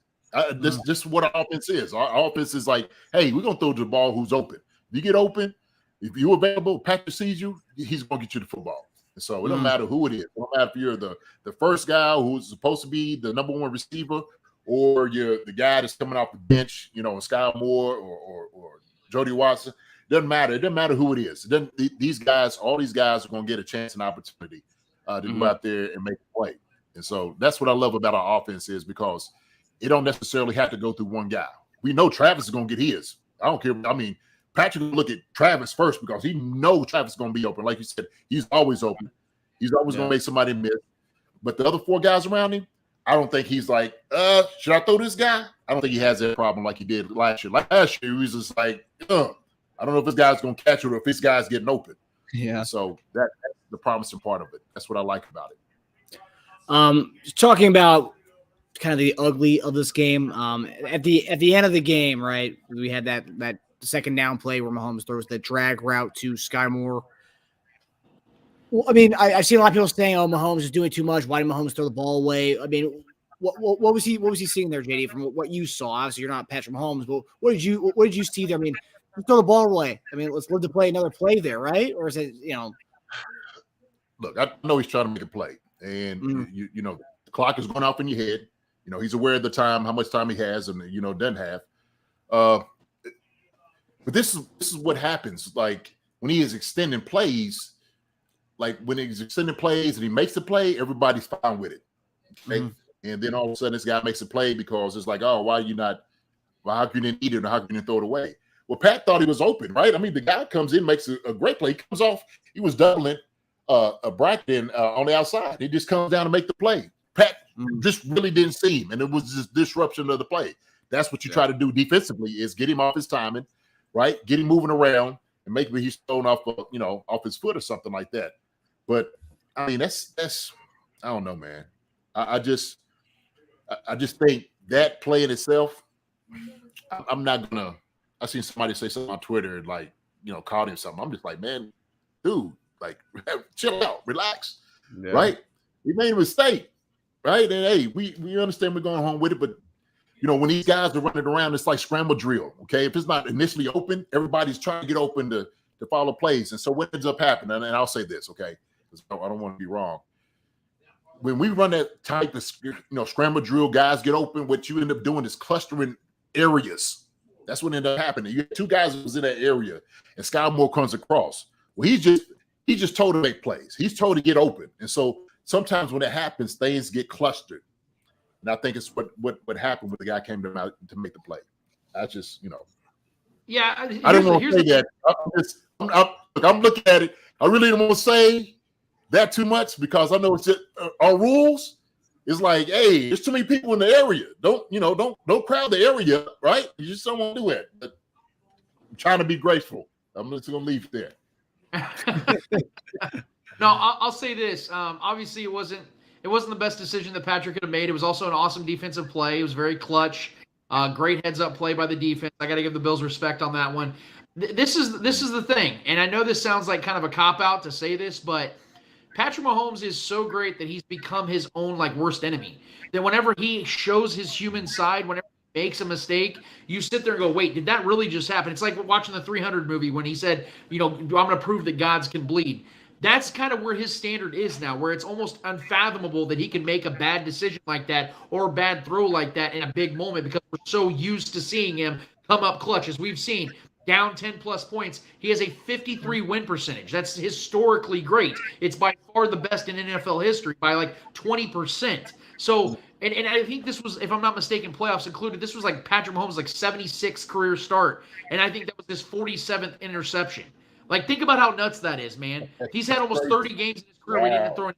This is what our offense is. Our offense is like, hey, we're gonna throw the ball who's open. If you get open, if you're available, Patrick sees you, he's gonna get you the football. And so it don't matter who it is. It don't matter if you're the first guy who's supposed to be the number one receiver, or you're the guy that's coming off the bench, Sky Moore or Jody Watson. Doesn't matter. It doesn't matter who it is. All these guys are going to get a chance and opportunity to go out there and make a play. And so that's what I love about our offense is because it don't necessarily have to go through one guy. We know Travis is going to get his. I don't care. I mean, Patrick will look at Travis first because he knows Travis is going to be open. Like you said, he's always open. He's always going to make somebody miss. But the other 4 guys around him, I don't think he's like, should I throw this guy? I don't think he has that problem like he did last year. Last year, he was just like, I don't know if this guy's going to catch it or if this guy's getting open. Yeah. So that's the promising part of it. That's what I like about it. Talking about kind of the ugly of this game. At the end of the game, right, we had that second down play where Mahomes throws the drag route to Sky Moore. Well, I mean, I've seen a lot of people saying, "Oh, Mahomes is doing too much. Why did Mahomes throw the ball away?" I mean, what was he seeing there, JD? From what you saw, obviously you're not Patrick Mahomes, but what did you see there? I mean. Throw the ball away. I mean, let's live to play another play there, right? Or is it, Look, I know he's trying to make a play, and the clock is going off in your head. He's aware of the time, how much time he has, and doesn't have. But this is what happens. Like when he is extending plays, and he makes the play, everybody's fine with it. Okay? And then all of a sudden, this guy makes a play because it's like, oh, why are you not? Well, how can you eat it or how can you throw it away? Well, Pat thought he was open, right? I mean, the guy comes in, makes a great play. He comes off. He was doubling a bracket on the outside. He just comes down to make the play. Pat just really didn't see him, and it was just disruption of the play. That's what you try to do defensively is get him off his timing, right? Get him moving around, and maybe he's thrown off, off his foot or something like that. But I mean, that's I don't know, man. I just think that play in itself, I'm not gonna. I seen somebody say something on Twitter, like, called him something. I'm just like, man, dude, like, chill out, relax, right? We made a mistake, right? And hey, we understand we're going home with it, but when these guys are running around, it's like scramble drill. Okay, if it's not initially open, everybody's trying to get open to follow plays, and so what ends up happening? And I'll say this, okay, because I don't want to be wrong. When we run that type of scramble drill, guys get open. What you end up doing is clustering areas. That's what ended up happening. You had 2 guys who was in that area, and Sky Moore comes across. Well, he's just told to make plays. He's told to get open. And so sometimes when it happens, things get clustered. And I think it's what happened when the guy came to make the play. I just, Yeah. I don't want to say that. I'm looking at it. I really don't want to say that too much because I know it's just, our rules. It's like, hey, there's too many people in the area. Don't crowd the area, right? You just don't want to do it. But I'm trying to be graceful. I'm just going to leave it there. No, I'll say this. Obviously, it wasn't the best decision that Patrick could have made. It was also an awesome defensive play. It was very clutch. Great heads-up play by the defense. I got to give the Bills respect on that one. This is the thing, and I know this sounds like kind of a cop-out to say this, but Patrick Mahomes is so great that he's become his own worst enemy. That whenever he shows his human side, whenever makes a mistake, you sit there and go, wait, did that really just happen? It's like watching the 300 movie when he said, I'm going to prove that gods can bleed. That's kind of where his standard is now, where it's almost unfathomable that he can make a bad decision like that or a bad throw like that in a big moment because we're so used to seeing him come up clutch. As we've seen, down 10-plus points, he has a 53 win percentage. That's historically great. It's by far the best in NFL history by like 20%. So, and I think this was, if I'm not mistaken, playoffs included, this was like Patrick Mahomes' like 76th career start, and I think that was his 47th interception. Like, think about how nuts that is, man. He's had almost 30 games in his career where he didn't throw an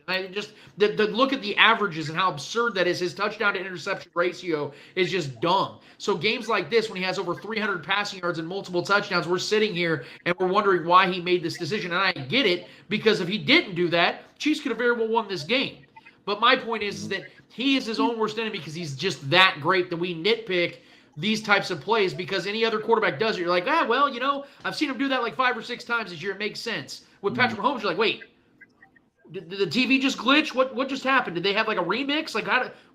interception. Just the look at the averages and how absurd that is. His touchdown to interception ratio is just dumb. So games like this, when he has over 300 passing yards and multiple touchdowns, we're sitting here and we're wondering why he made this decision. And I get it, because if he didn't do that, Chiefs could have very well won this game. But my point is that he is his own worst enemy because he's just that great that we nitpick these types of plays because any other quarterback does it. You're like, I've seen him do that like 5 or 6 times this year. It makes sense. With Patrick Mahomes, you're like, wait, did the TV just glitch? What just happened? Did they have like a remix? Like,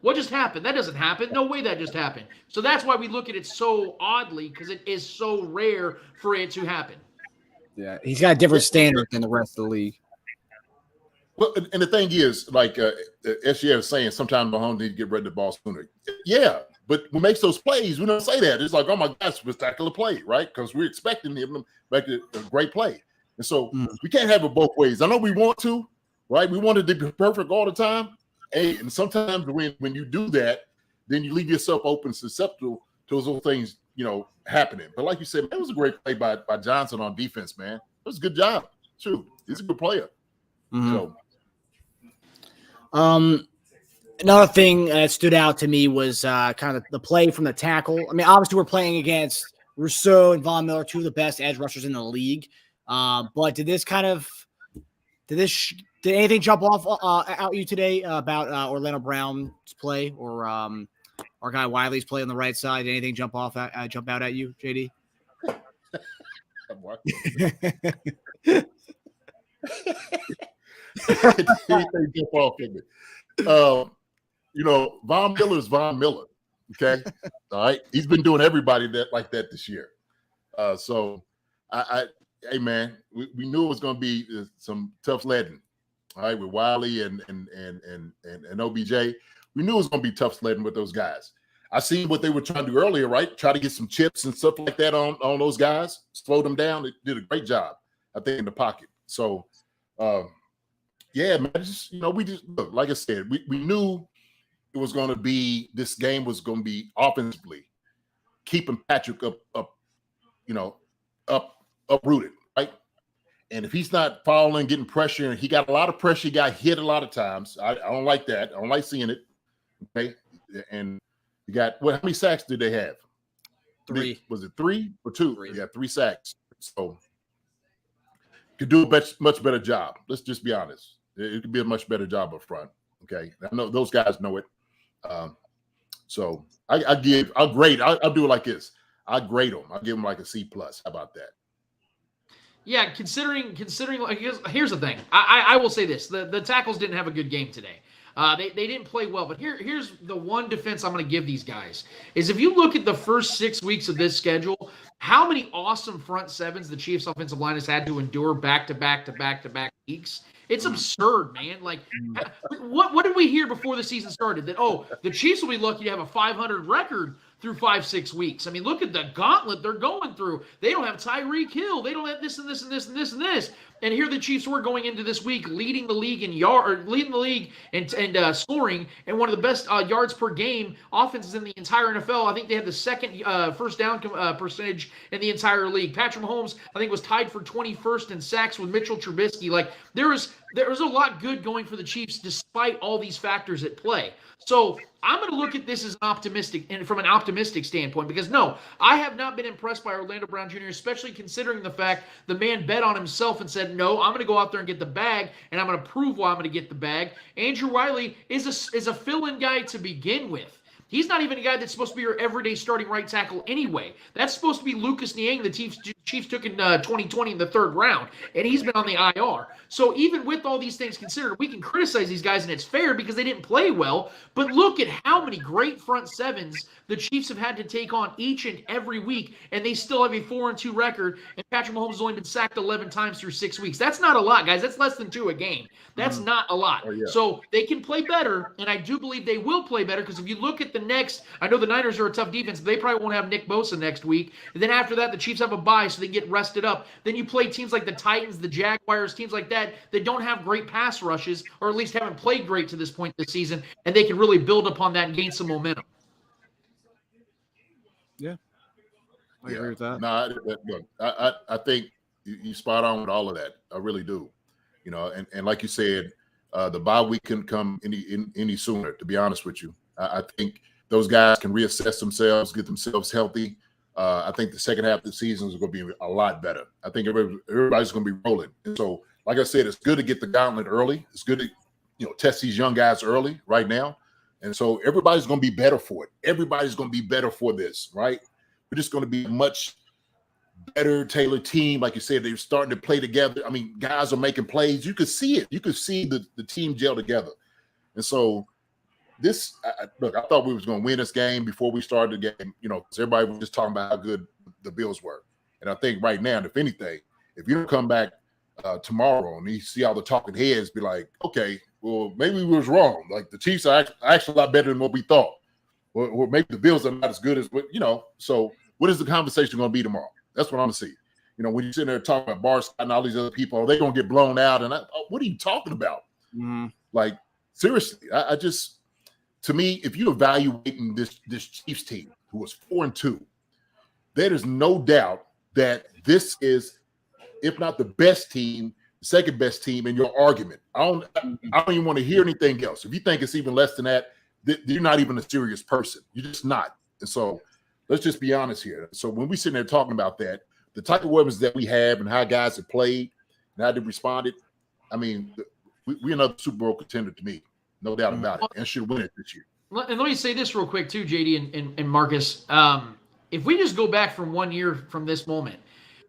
what just happened? That doesn't happen. No way that just happened. So that's why we look at it so oddly, because it is so rare for it to happen. Yeah, he's got a different standard than the rest of the league. Well, and the thing is, like SGA was saying, sometimes Mahomes needs to get rid of the ball sooner. Yeah, but who makes those plays? We don't say that. It's like, oh my gosh, spectacular play, right? Because we're expecting him to make a great play. And so we can't have it both ways. I know we want to, right? We want it to be perfect all the time. And sometimes when you do that, then you leave yourself open, susceptible to those things, happening. But like you said, man, it was a great play by Johnson on defense, man. It was a good job. True. He's a good player. So. Another thing that stood out to me was kind of the play from the tackle. I mean, obviously we're playing against Rousseau and Von Miller, two of the best edge rushers in the league. But did anything jump off out you today about Orlando Brown's play or our guy Wiley's play on the right side? Did anything jump out at you, JD? Anything jump off at me. Von Miller's Von Miller. Okay. All right. He's been doing everybody like that this year. So hey man, we knew it was going to be some tough sledding. All right, with Wiley and OBJ. We knew it was going to be tough sledding with those guys. I seen what they were trying to do earlier, right? Try to get some chips and stuff like that on those guys, slow them down. They did a great job, I think, in the pocket. So yeah, man, we just look, like I said, we knew it was going to be, this game was going to be offensively keeping Patrick uprooted, right? And if he's not following, getting pressure, and he got a lot of pressure, he got hit a lot of times. I don't like that. I don't like seeing it. Okay. And you got, how many sacks did they have? 3. Was it 3 or 2? 3. Yeah, 3 sacks. So could do a much better job. Let's just be honest. It could be a much better job up front. Okay. I know those guys know it. So I'll do it like this. I grade them. I'll give them like a C+. How about that? Yeah, considering like, here's the thing. I will say this. The tackles didn't have a good game today. They didn't play well, but here's the one defense I'm going to give these guys is if you look at the first 6 weeks of this schedule, how many awesome front sevens the Chiefs offensive line has had to endure back to back weeks. It's absurd, man. Like, what did we hear before the season started? That, the Chiefs will be lucky to have a 500 record through 5-6 weeks. I mean, look at the gauntlet they're going through. They don't have Tyreek Hill. They don't have this and this and this and this and this. And here the Chiefs were going into this week leading the league in and scoring, and one of the best yards per game offenses in the entire NFL. I think they had the second first down percentage in the entire league. Patrick Mahomes, I think, was tied for 21st in sacks with Mitchell Trubisky. Like, there was a lot good going for the Chiefs despite all these factors at play. So I'm going to look at this as from an optimistic standpoint, because no, I have not been impressed by Orlando Brown Jr., especially considering the fact the man bet on himself and said, no, I'm going to go out there and get the bag, and I'm going to prove why I'm going to get the bag. Andrew Wiley is a fill-in guy to begin with. He's not even a guy that's supposed to be your everyday starting right tackle anyway. That's supposed to be Lucas Niang, the Chiefs took in 2020 in the 3rd round, and he's been on the IR. So even with all these things considered, we can criticize these guys, and it's fair because they didn't play well. But look at how many great front sevens the Chiefs have had to take on each and every week, and they still have a 4-2 record, and Patrick Mahomes has only been sacked 11 times through 6 weeks. That's not a lot, guys. That's less than 2 a game. That's not a lot. Oh, yeah. So they can play better, and I do believe they will play better because if you look at the next – I know the Niners are a tough defense, but they probably won't have Nick Bosa next week. And then after that, the Chiefs have a bye, so they get rested up. Then you play teams like the Titans, the Jaguars, teams like that don't have great pass rushes, or at least haven't played great to this point this season, and they can really build upon that and gain some momentum. Yeah. I agree with that. No, look, I think you spot on with all of that. I really do. You know, and like you said, the bye week couldn't come any sooner, to be honest with you. I think those guys can reassess themselves, get themselves healthy. I think the second half of the season is going to be a lot better. I think everybody's going to be rolling. And so, like I said, it's good to get the gauntlet early. It's good to test these young guys early right now. And so everybody's going to be better for it. Everybody's going to be better for this, right? We're just going to be a much better tailored team. Like you said, they're starting to play together. I mean, guys are making plays. You could see it. You could see the team gel together. And so look, I thought we was going to win this game before we started the game, because everybody was just talking about how good the Bills were. And I think right now, if anything, if you don't come back tomorrow and you see all the talking heads be like, okay, well, maybe we was wrong. Like the Chiefs are actually a lot better than what we thought. Or maybe the Bills are not as good as, so what is the conversation going to be tomorrow? That's what I'm going to see. When you're sitting there talking about Bar Scott and all these other people, are they going to get blown out? And what are you talking about? Mm-hmm. Like, seriously, I just, to me, if you're evaluating this Chiefs team who was 4-2, there is no doubt that this is, if not the best team, the second best team in your argument. I don't even want to hear anything else. If you think it's even less than that, you're not even a serious person. You're just not. And so let's just be honest here. So when we sit there talking about that, the type of weapons that we have and how guys have played and how they responded, I mean, we're another Super Bowl contender to me. No doubt about it. And should win it this year. And let me say this real quick too, JD and Marcus. If we just go back from 1 year from this moment,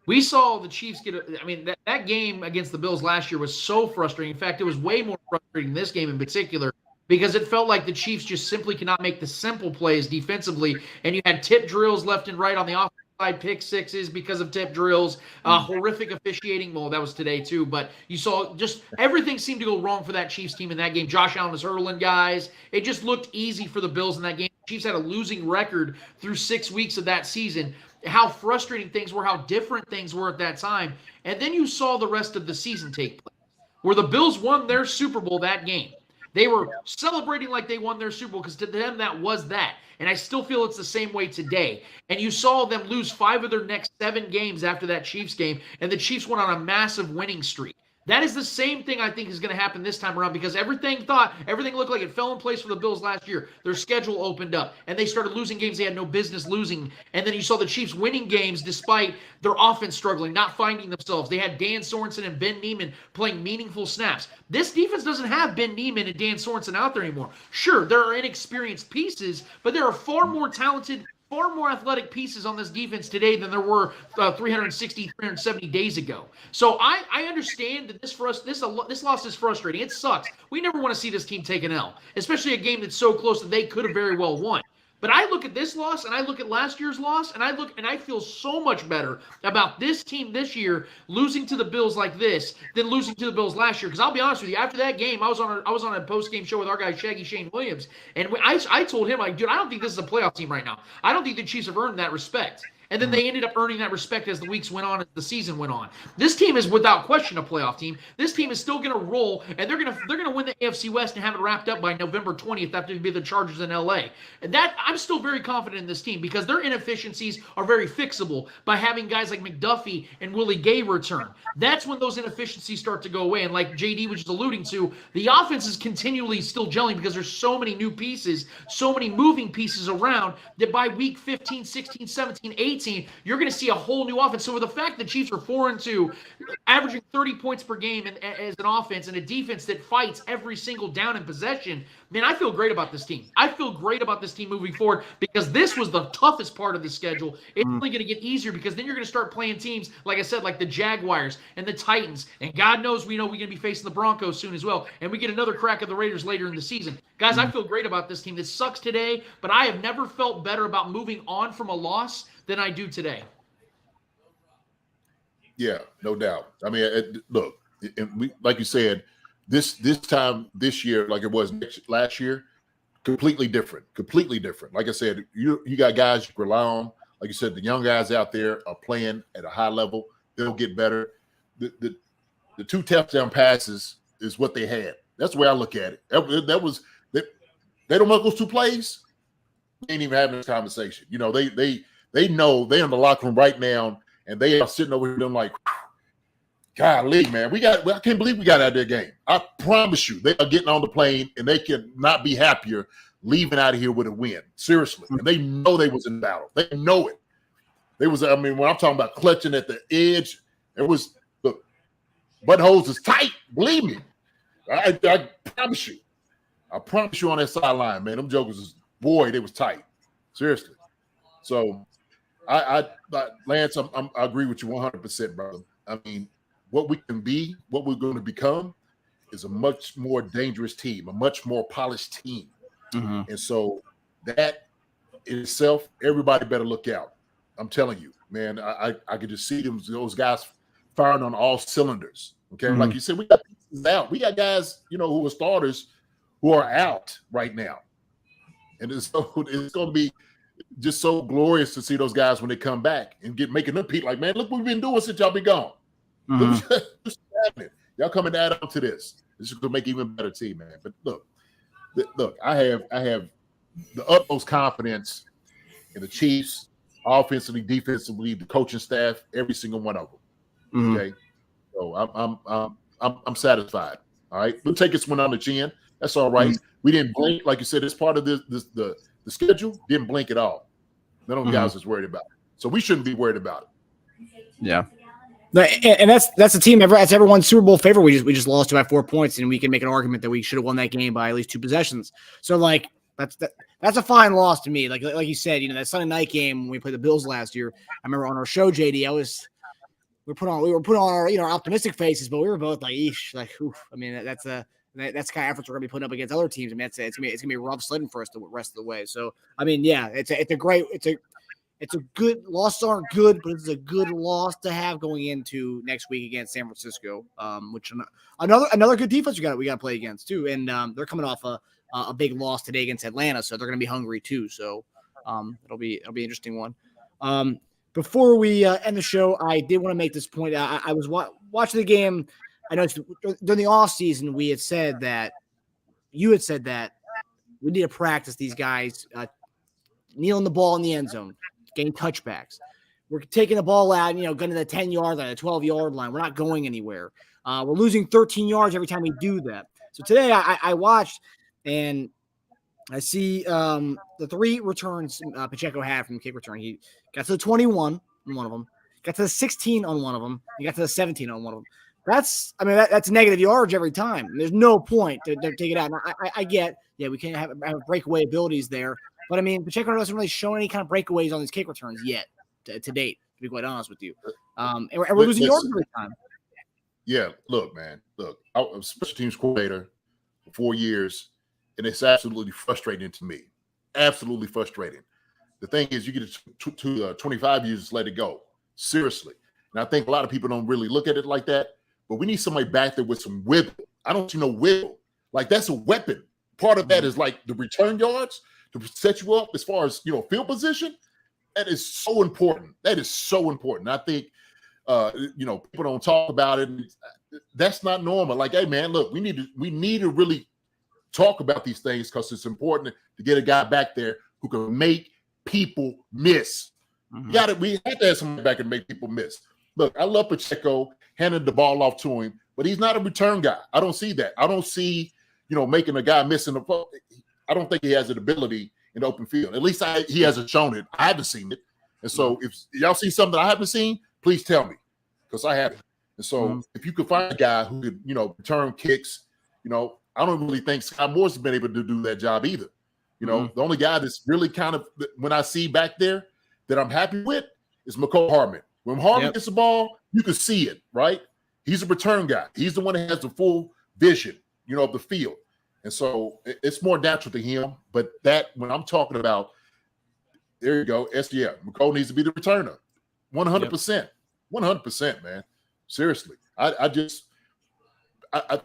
we saw the Chiefs that game against the Bills last year was so frustrating. In fact, it was way more frustrating this game in particular because it felt like the Chiefs just simply cannot make the simple plays defensively. And you had tip drills left and right on the offensive side, pick sixes because of tip drills, horrific officiating. Well, that was today too, but you saw just everything seemed to go wrong for that Chiefs team in that game. Josh Allen was hurdling guys. It just looked easy for the Bills in that game. The Chiefs had a losing record through 6 weeks of that season. How frustrating things were, how different things were at that time. And then you saw the rest of the season take place, where the Bills won their Super Bowl that game. They were celebrating like they won their Super Bowl because to them that was that. And I still feel it's the same way today. And you saw them lose 5 of their next 7 games after that Chiefs game, and the Chiefs went on a massive winning streak. That is the same thing I think is going to happen this time around because everything looked like it fell in place for the Bills last year. Their schedule opened up, and they started losing games they had no business losing. And then you saw the Chiefs winning games despite their offense struggling, not finding themselves. They had Dan Sorensen and Ben Niemann playing meaningful snaps. This defense doesn't have Ben Niemann and Dan Sorensen out there anymore. Sure, there are inexperienced pieces, but there are far more talented, far more athletic pieces on this defense today than there were 360, 370 days ago. So I understand that this loss is frustrating. It sucks. We never want to see this team take an L, especially a game that's so close that they could have very well won. But I look at this loss and I look at last year's loss and I feel so much better about this team this year losing to the Bills like this than losing to the Bills last year. Because I'll be honest with you, after that game, I was on a post-game show with our guy Shaggy Shane Williams, and I told him, dude, I don't think this is a playoff team right now. I don't think the Chiefs have earned that respect. And then they ended up earning that respect as the weeks went on, as the season went on. This team is without question a playoff team. This team is still going to roll, and they're going to win the AFC West and have it wrapped up by November 20th after it be the Chargers in LA. And that I'm still very confident in this team because their inefficiencies are very fixable by having guys like McDuffie and Willie Gay return. That's when those inefficiencies start to go away. And like JD was just alluding to, the offense is continually still gelling because there's so many new pieces, so many moving pieces around that by week 15, 16, 17, 18, 18, you're going to see a whole new offense. So with the fact that Chiefs are 4-2, averaging 30 points per game as an offense and a defense that fights every single down in possession, man, I feel great about this team. I feel great about this team moving forward because this was the toughest part of the schedule. It's only going to get easier because then you're going to start playing teams, like I said, like the Jaguars and the Titans. And God knows we're going to be facing the Broncos soon as well. And we get another crack at the Raiders later in the season. Guys, I feel great about this team. This sucks today, but I have never felt better about moving on from a loss than I do today. Yeah, no doubt. I mean, look, like you said, this time this year, like it was last year, completely different. Like I said, you got guys you rely on. Like you said, the young guys out there are playing at a high level. They'll get better. The 2 touchdown passes is what they had. That's the way I look at it. That was they don't make those 2 plays. They ain't even having this conversation. You know, they know they're in the locker room right now, and they are sitting over here them like, golly, man, I can't believe we got out of their game. I promise you, they are getting on the plane, and they can not be happier leaving out of here with a win. Seriously. And they know they was in battle. They know it. When I'm talking about clutching at the edge, it was, look, buttonholes is tight. Believe me. I promise you. I promise you on that sideline, man, them jokers, they was tight. Seriously. So, Lance, I agree with you 100%, brother. I mean, what we can be, what we're going to become is a much more dangerous team, a much more polished team. Mm-hmm. And so that in itself, everybody better look out. I'm telling you, man, I could just see those guys firing on all cylinders. Okay. Mm-hmm. Like you said, we got pieces out. We got guys, who are starters who are out right now. And it's going to be just so glorious to see those guys when they come back and making them compete. Like, man, look what we've been doing since y'all been gone. Mm-hmm. What's happening? Y'all coming to add on to this. This is going to make even better team, man. But look, I have the utmost confidence in the Chiefs, offensively, defensively, the coaching staff, every single one of them. Mm-hmm. Okay, so I'm satisfied. All right, we'll take this one on the chin. That's all right. Mm-hmm. We didn't blink, like you said. It's part of the schedule. Didn't blink at all. None of the guys was worried about it, so we shouldn't be worried about it. Yeah. And that's a team. That's everyone's Super Bowl favorite. We just lost to by 4 points, and we can make an argument that we should have won that game by at least 2 possessions. So like that's a fine loss to me. Like you said, that Sunday night game when we played the Bills last year. I remember on our show, JD, we were put on our optimistic faces, but we were both like, eesh, like, oof. I mean, that's the kind of efforts we're gonna be putting up against other teams. I mean, it's gonna be a rough sledding for us the rest of the way. So I mean, yeah, it's a good loss. Aren't good, but it's a good loss to have going into next week against San Francisco, which another good defense we got to play against too. And they're coming off a big loss today against Atlanta, so they're going to be hungry too. So it'll be an interesting one. Before we end the show, I did want to make this point. I was watching the game. I know during the off season you had said that we need to practice these guys kneeling the ball in the end zone, getting touchbacks. We're taking the ball out, going to the 10-yard line, the 12-yard line. We're not going anywhere. We're losing 13 yards every time we do that. So today I watched and I see the 3 returns Pacheco had from kick return. He got to the 21 on one of them, got to the 16 on one of them, he got to the 17 on one of them. That's negative yards every time. There's no point to take it out. Now, I get, we can't have breakaway abilities there. But, I mean, Pacheco doesn't really show any kind of breakaways on his kick returns yet to date, to be quite honest with you. And we're losing yards every time. Yeah, look, man. Look, I was a special teams coordinator for 4 years, and it's absolutely frustrating to me. Absolutely frustrating. The thing is, you get to 25 years, just let it go. Seriously. And I think a lot of people don't really look at it like that. But we need somebody back there with some wiggle. I don't see no wiggle. Like, that's a weapon. Part of that is like the return yards to set you up as far as, field position. That is so important. That is so important. I think, people don't talk about it. That's not normal. Like, hey, man, look, we need to really talk about these things because it's important to get a guy back there who can make people miss. Mm-hmm. We have to have somebody back and make people miss. Look, I love Pacheco handing the ball off to him, but he's not a return guy. I don't see that. I don't see, making a guy missing the ball. I don't think he has an ability in the open field. At least he hasn't shown it. I haven't seen it. And so if y'all see something that I haven't seen, please tell me, because I haven't. And so if you could find a guy who could, return kicks, I don't really think Sky Moore's been able to do that job either. The only guy that's really kind of, when I see back there that I'm happy with, is McCole Hardman. When Hardman gets the ball, you can see it, right? He's a return guy. He's the one that has the full vision, of the field. And so it's more natural to him. But that, when I'm talking about, there you go, McCole needs to be the returner. 100%. 100%, man. Seriously. I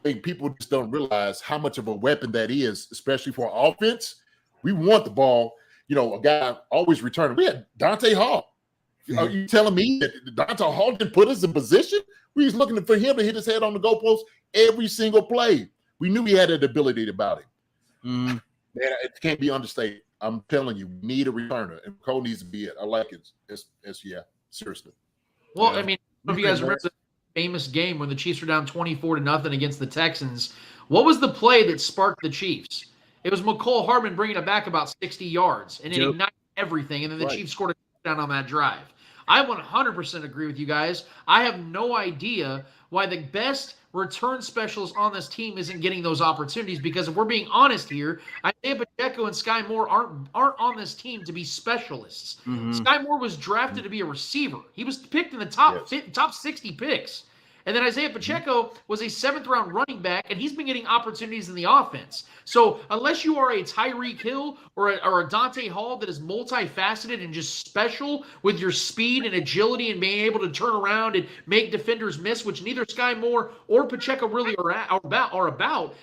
think people just don't realize how much of a weapon that is, especially for offense. We want the ball, a guy always returning. We had Dante Hall. Are you telling me that Dante Hall didn't put us in position? We was looking for him to hit his head on the goalpost every single play. We knew he had that ability about him. Man, it can't be understated. I'm telling you, we need a returner, and Cole needs to be it. I like it. It's seriously. Well, I mean, I don't know if you guys remember the famous game when the Chiefs were down 24-0 against the Texans. What was the play that sparked the Chiefs? It was McCole Hardman bringing it back about 60 yards, and it ignited everything, and then the Chiefs scored a touchdown on that drive. I 100% agree with you guys. I have no idea why the best return specialist on this team isn't getting those opportunities, because if we're being honest here, Isaiah Pacheco and Sky Moore aren't on this team to be specialists. Sky Moore was drafted to be a receiver. He was picked in the top 60 picks. And then Isaiah Pacheco was a 7th-round running back, and he's been getting opportunities in the offense. So unless you are a Tyreek Hill or a Dante Hall that is multifaceted and just special with your speed and agility and being able to turn around and make defenders miss, which neither Sky Moore or Pacheco really are about.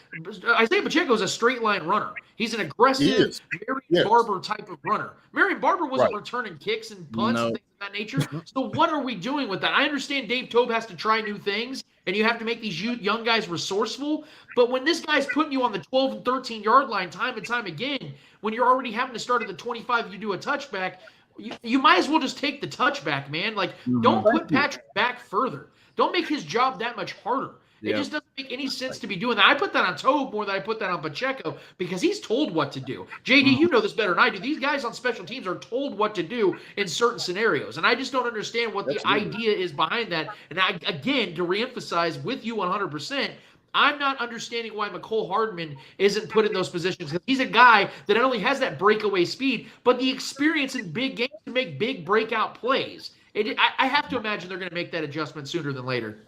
Isaiah Pacheco is a straight-line runner. He's an aggressive, Marion Barber type of runner. Marion Barber wasn't returning kicks and punts and things of that nature. So what are we doing with that? I understand Dave Tobe has to try new things, and you have to make these young guys resourceful. But when this guy's putting you on the 12 and 13-yard line time and time again, when you're already having to start at the 25, you do a touchback, you might as well just take the touchback, man. Like, don't put Patrick back further. Don't make his job that much harder. It just doesn't make any sense to be doing that. I put that on Tobe more than I put that on Pacheco because he's told what to do. JD, you know this better than I do. These guys on special teams are told what to do in certain scenarios, and I just don't understand what the idea is behind that. And again, to reemphasize with you 100%, I'm not understanding why McCole Hardman isn't put in those positions, because he's a guy that not only has that breakaway speed, but the experience in big games to make big breakout plays. I have to imagine they're going to make that adjustment sooner than later.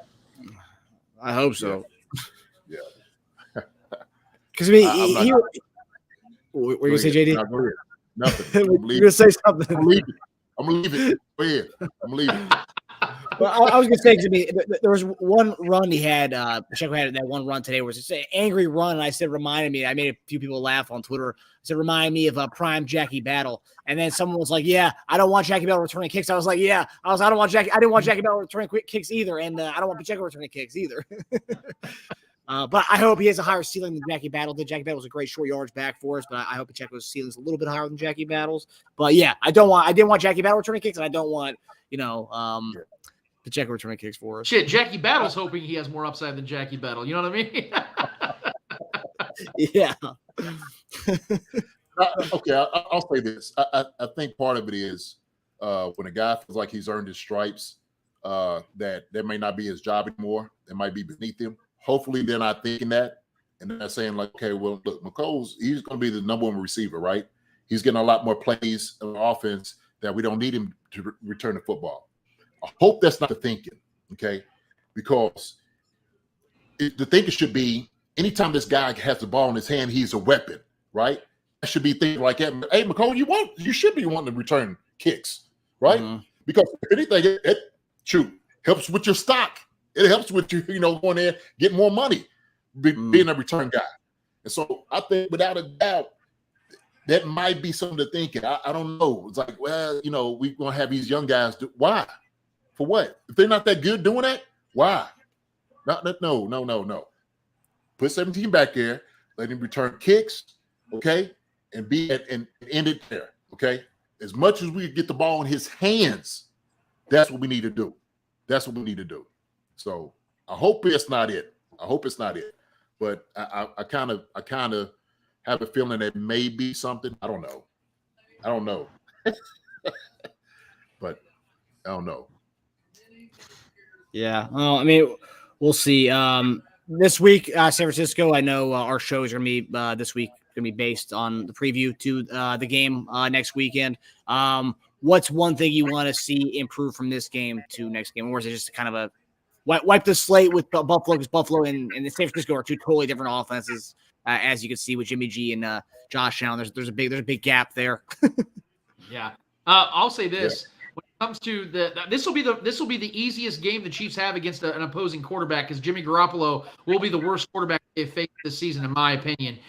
I hope so. Yeah. Because what were you going to say, JD? Nothing. You're going to say something. I'm going to leave it. Go ahead. I'm going to leave it. Well, I was going to say, there was one run he had, Pacheco had that one run today, where it's an angry run, and I said, reminded me, I made a few people laugh on Twitter, I said, remind me of a prime Jackie Battle. And then someone was like, yeah, I don't want Jackie Battle returning kicks. I was like, I didn't want Jackie Battle returning quick kicks either, and I don't want Pacheco returning kicks either. But I hope he has a higher ceiling than Jackie Battle did. Jackie Battle was a great short yards back for us, but I hope Pacheco's ceiling is a little bit higher than Jackie Battle's. But yeah, I didn't want Jackie Battle returning kicks, and I don't want, Pacheco returning kicks for us. Shit, Jackie Battle's hoping he has more upside than Jackie Battle. You know what I mean? Yeah. Okay, I'll say this. I think part of it is when a guy feels like he's earned his stripes, that may not be his job anymore. It might be beneath him. Hopefully they're not thinking that. And they're saying, like, okay, well, look, he's going to be the number one receiver, right? He's getting a lot more plays on offense that we don't need him to return the football. I hope that's not the thinking, okay? Because the thinking should be anytime this guy has the ball in his hand, he's a weapon, right? I should be thinking like that. Hey, McCole, you should be wanting to return kicks, right? Because if anything, it helps with your stock. It helps with you, going there, getting more money, being a return guy. And so I think without a doubt, that might be some of the thinking. I don't know. It's like, well, we're going to have these young guys do. Why? For what? If they're not that good doing that, why? No. Put 17 back there, let him return kicks, okay, and and end it there, okay? As much as we get the ball in his hands, that's what we need to do. So I hope it's not it. But I kind of have a feeling that may be something. I don't know. but I don't know. Yeah. I mean, we'll see. This week, San Francisco, I know our shows are going to be this week going to be based on the preview to the game next weekend. What's one thing you want to see improve from this game to next game? Or is it just kind of a wipe the slate with Buffalo? Because Buffalo and San Francisco are two totally different offenses, as you can see with Jimmy G and Josh Allen. There's a big gap there. Yeah. I'll say this. When it comes to this will be the easiest game the Chiefs have against an opposing quarterback, because Jimmy Garoppolo will be the worst quarterback they've faced this season, in my opinion.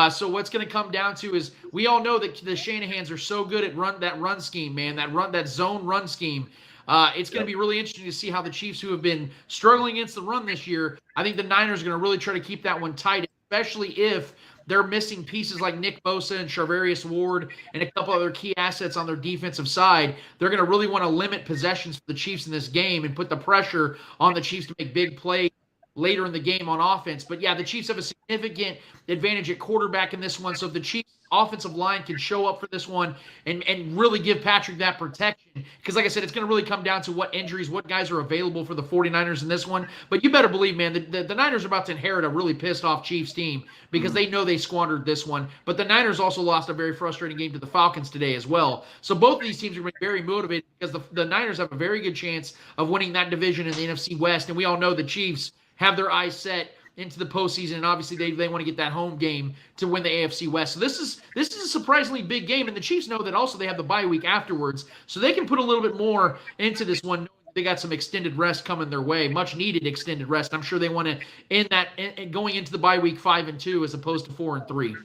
So what's going to come down to is, we all know that the Shanahans are so good at that run scheme, man, that zone run scheme. It's going to be really interesting to see how the Chiefs, who have been struggling against the run this year, I think the Niners are going to really try to keep that one tight, especially if they're missing pieces like Nick Bosa and Charvarius Ward and a couple other key assets on their defensive side. They're going to really want to limit possessions for the Chiefs in this game and put the pressure on the Chiefs to make big plays later in the game on offense. But yeah, the Chiefs have a significant advantage at quarterback in this one. So if the Chiefs offensive line can show up for this one and really give Patrick that protection, because like I said, it's going to really come down to what injuries, what guys are available for the 49ers in this one. But you better believe, man, the Niners are about to inherit a really pissed off Chiefs team, because they know they squandered this one. But the Niners also lost a very frustrating game to the Falcons today as well. So both of these teams are very motivated, because the Niners have a very good chance of winning that division in the NFC West. And we all know the Chiefs have their eyes set into the postseason, and obviously they want to get that home game to win the AFC West. So this is a surprisingly big game, and the Chiefs know that also they have the bye week afterwards, so they can put a little bit more into this one. They got some extended rest coming their way, much needed extended rest. I'm sure they want to end that going into the bye week 5-2 as opposed to 4-3.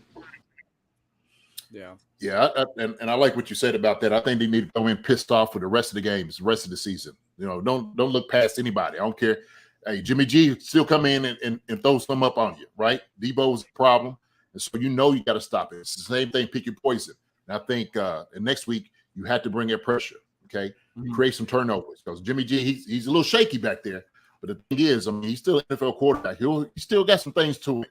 Yeah, and I like what you said about that. I think they need to go in pissed off with the rest of the games, the rest of the season. You know, don't look past anybody. I don't care. Hey, Jimmy G still come in and throw some up on you, right? Debo's a problem, and so you got to stop it. It's the same thing, pick your poison. And I think and next week you had to bring that pressure, okay? Create some turnovers, because Jimmy G, he's a little shaky back there. But the thing is, I mean, he's still an NFL quarterback. He still got some things to it.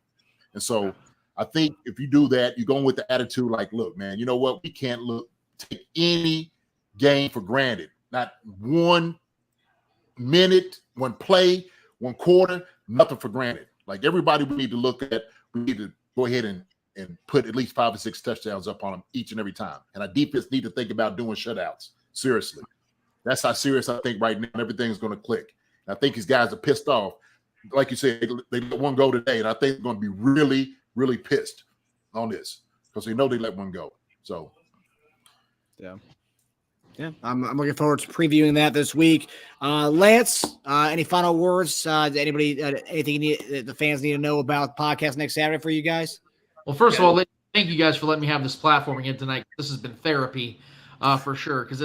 And so I think if you do that, you're going with the attitude like, look, man, you know what? We can't take any game for granted. Not 1 minute, 1 play, 1 quarter, nothing for granted. Like, everybody we need to look at, we need to go ahead and put at least 5 or 6 touchdowns up on them each and every time. And our defense need to think about doing shutouts. Seriously. That's how serious I think right now everything's going to click. And I think these guys are pissed off. Like you said, they let one go today, and I think they're going to be really, really pissed on this, because they know they let one go. So, yeah, I'm looking forward to previewing that this week. Lance, any final words? Anybody, anything the fans need to know about the podcast next Saturday for you guys? Well, first of all, thank you guys for letting me have this platform again tonight. This has been therapy for sure, because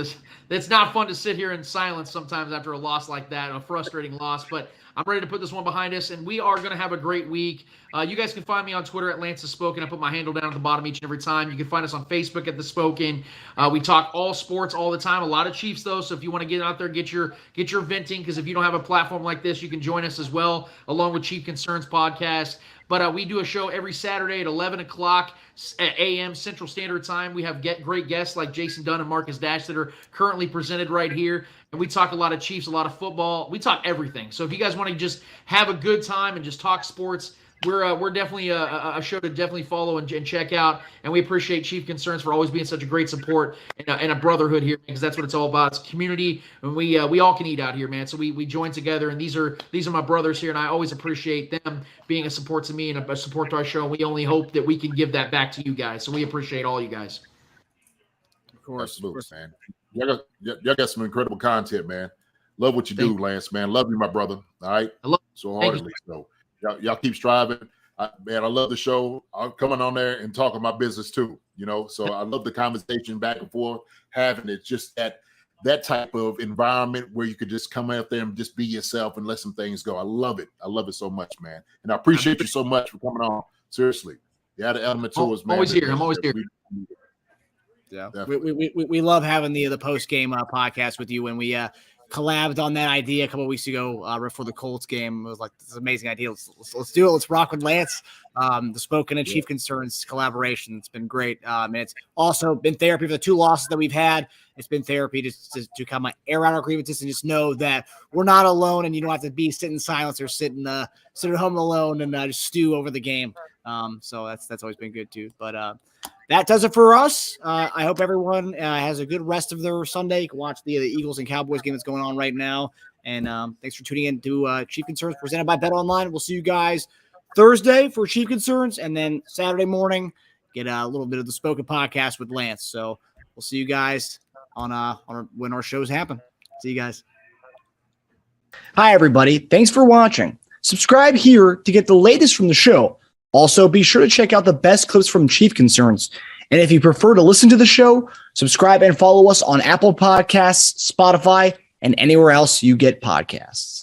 it's not fun to sit here in silence sometimes after a loss like that, a frustrating loss. But I'm ready to put this one behind us, and we are going to have a great week. You guys can find me on Twitter at Lance the Spoken. I put my handle down at the bottom each and every time. You can find us on Facebook at The Spoken. We talk all sports all the time. A lot of Chiefs, though, so if you want to get out there, get your venting, because if you don't have a platform like this, you can join us as well, along with Chief Concerns Podcast. But we do a show every Saturday at 11 o'clock a.m. Central Standard Time. We have great guests like Jason Dunn and Marcus Dash that are currently presented right here. And we talk a lot of Chiefs, a lot of football. We talk everything. So if you guys want to just have a good time and just talk sports, we're definitely a show to definitely follow and check out. And we appreciate Chief Concerns for always being such a great support and a brotherhood here, because that's what it's all about. It's community, and we all can eat out here, man. So we join together, and these are my brothers here, and I always appreciate them being a support to me and a support to our show. And we only hope that we can give that back to you guys. So we appreciate all you guys. Of course, absolutely, man. Y'all got some incredible content, man. Love what you do, Lance, man. Love you, my brother. All right, I love so heartily. So. Y'all keep striving. Man, I love the show. I'm coming on there and talking my business too, So I love the conversation back and forth, having it just that type of environment where you could just come out there and just be yourself and let some things go. I love it. I love it so much, man. And I appreciate you so much for coming on. Seriously. You had an element to us, man. I'm always here. Yeah. We love having the post game podcast with you, and we collabed on that idea a couple of weeks ago right before the Colts game. It was like, this is an amazing idea. Let's do it. Let's rock with Lance. The Spoken and Chief Concerns collaboration. It's been great. And it's also been therapy for the 2 losses that we've had. It's been therapy to kind of air out our grievances and just know that we're not alone, and you don't have to be sitting in silence or sitting at home alone and just stew over the game. So that's always been good too. But that does it for us. I hope everyone has a good rest of their Sunday. You can watch the Eagles and Cowboys game that's going on right now. And thanks for tuning in to Chief Concerns presented by Bet Online. We'll see you guys Thursday for Chief Concerns, and then Saturday morning get a little bit of the Spoken podcast with Lance. So we'll see you guys on when our shows happen. See you guys. Hi, everybody. Thanks for watching. Subscribe here to get the latest from the show. Also, be sure to check out the best clips from Chief Concerns. And if you prefer to listen to the show, subscribe and follow us on Apple Podcasts, Spotify, and anywhere else you get podcasts.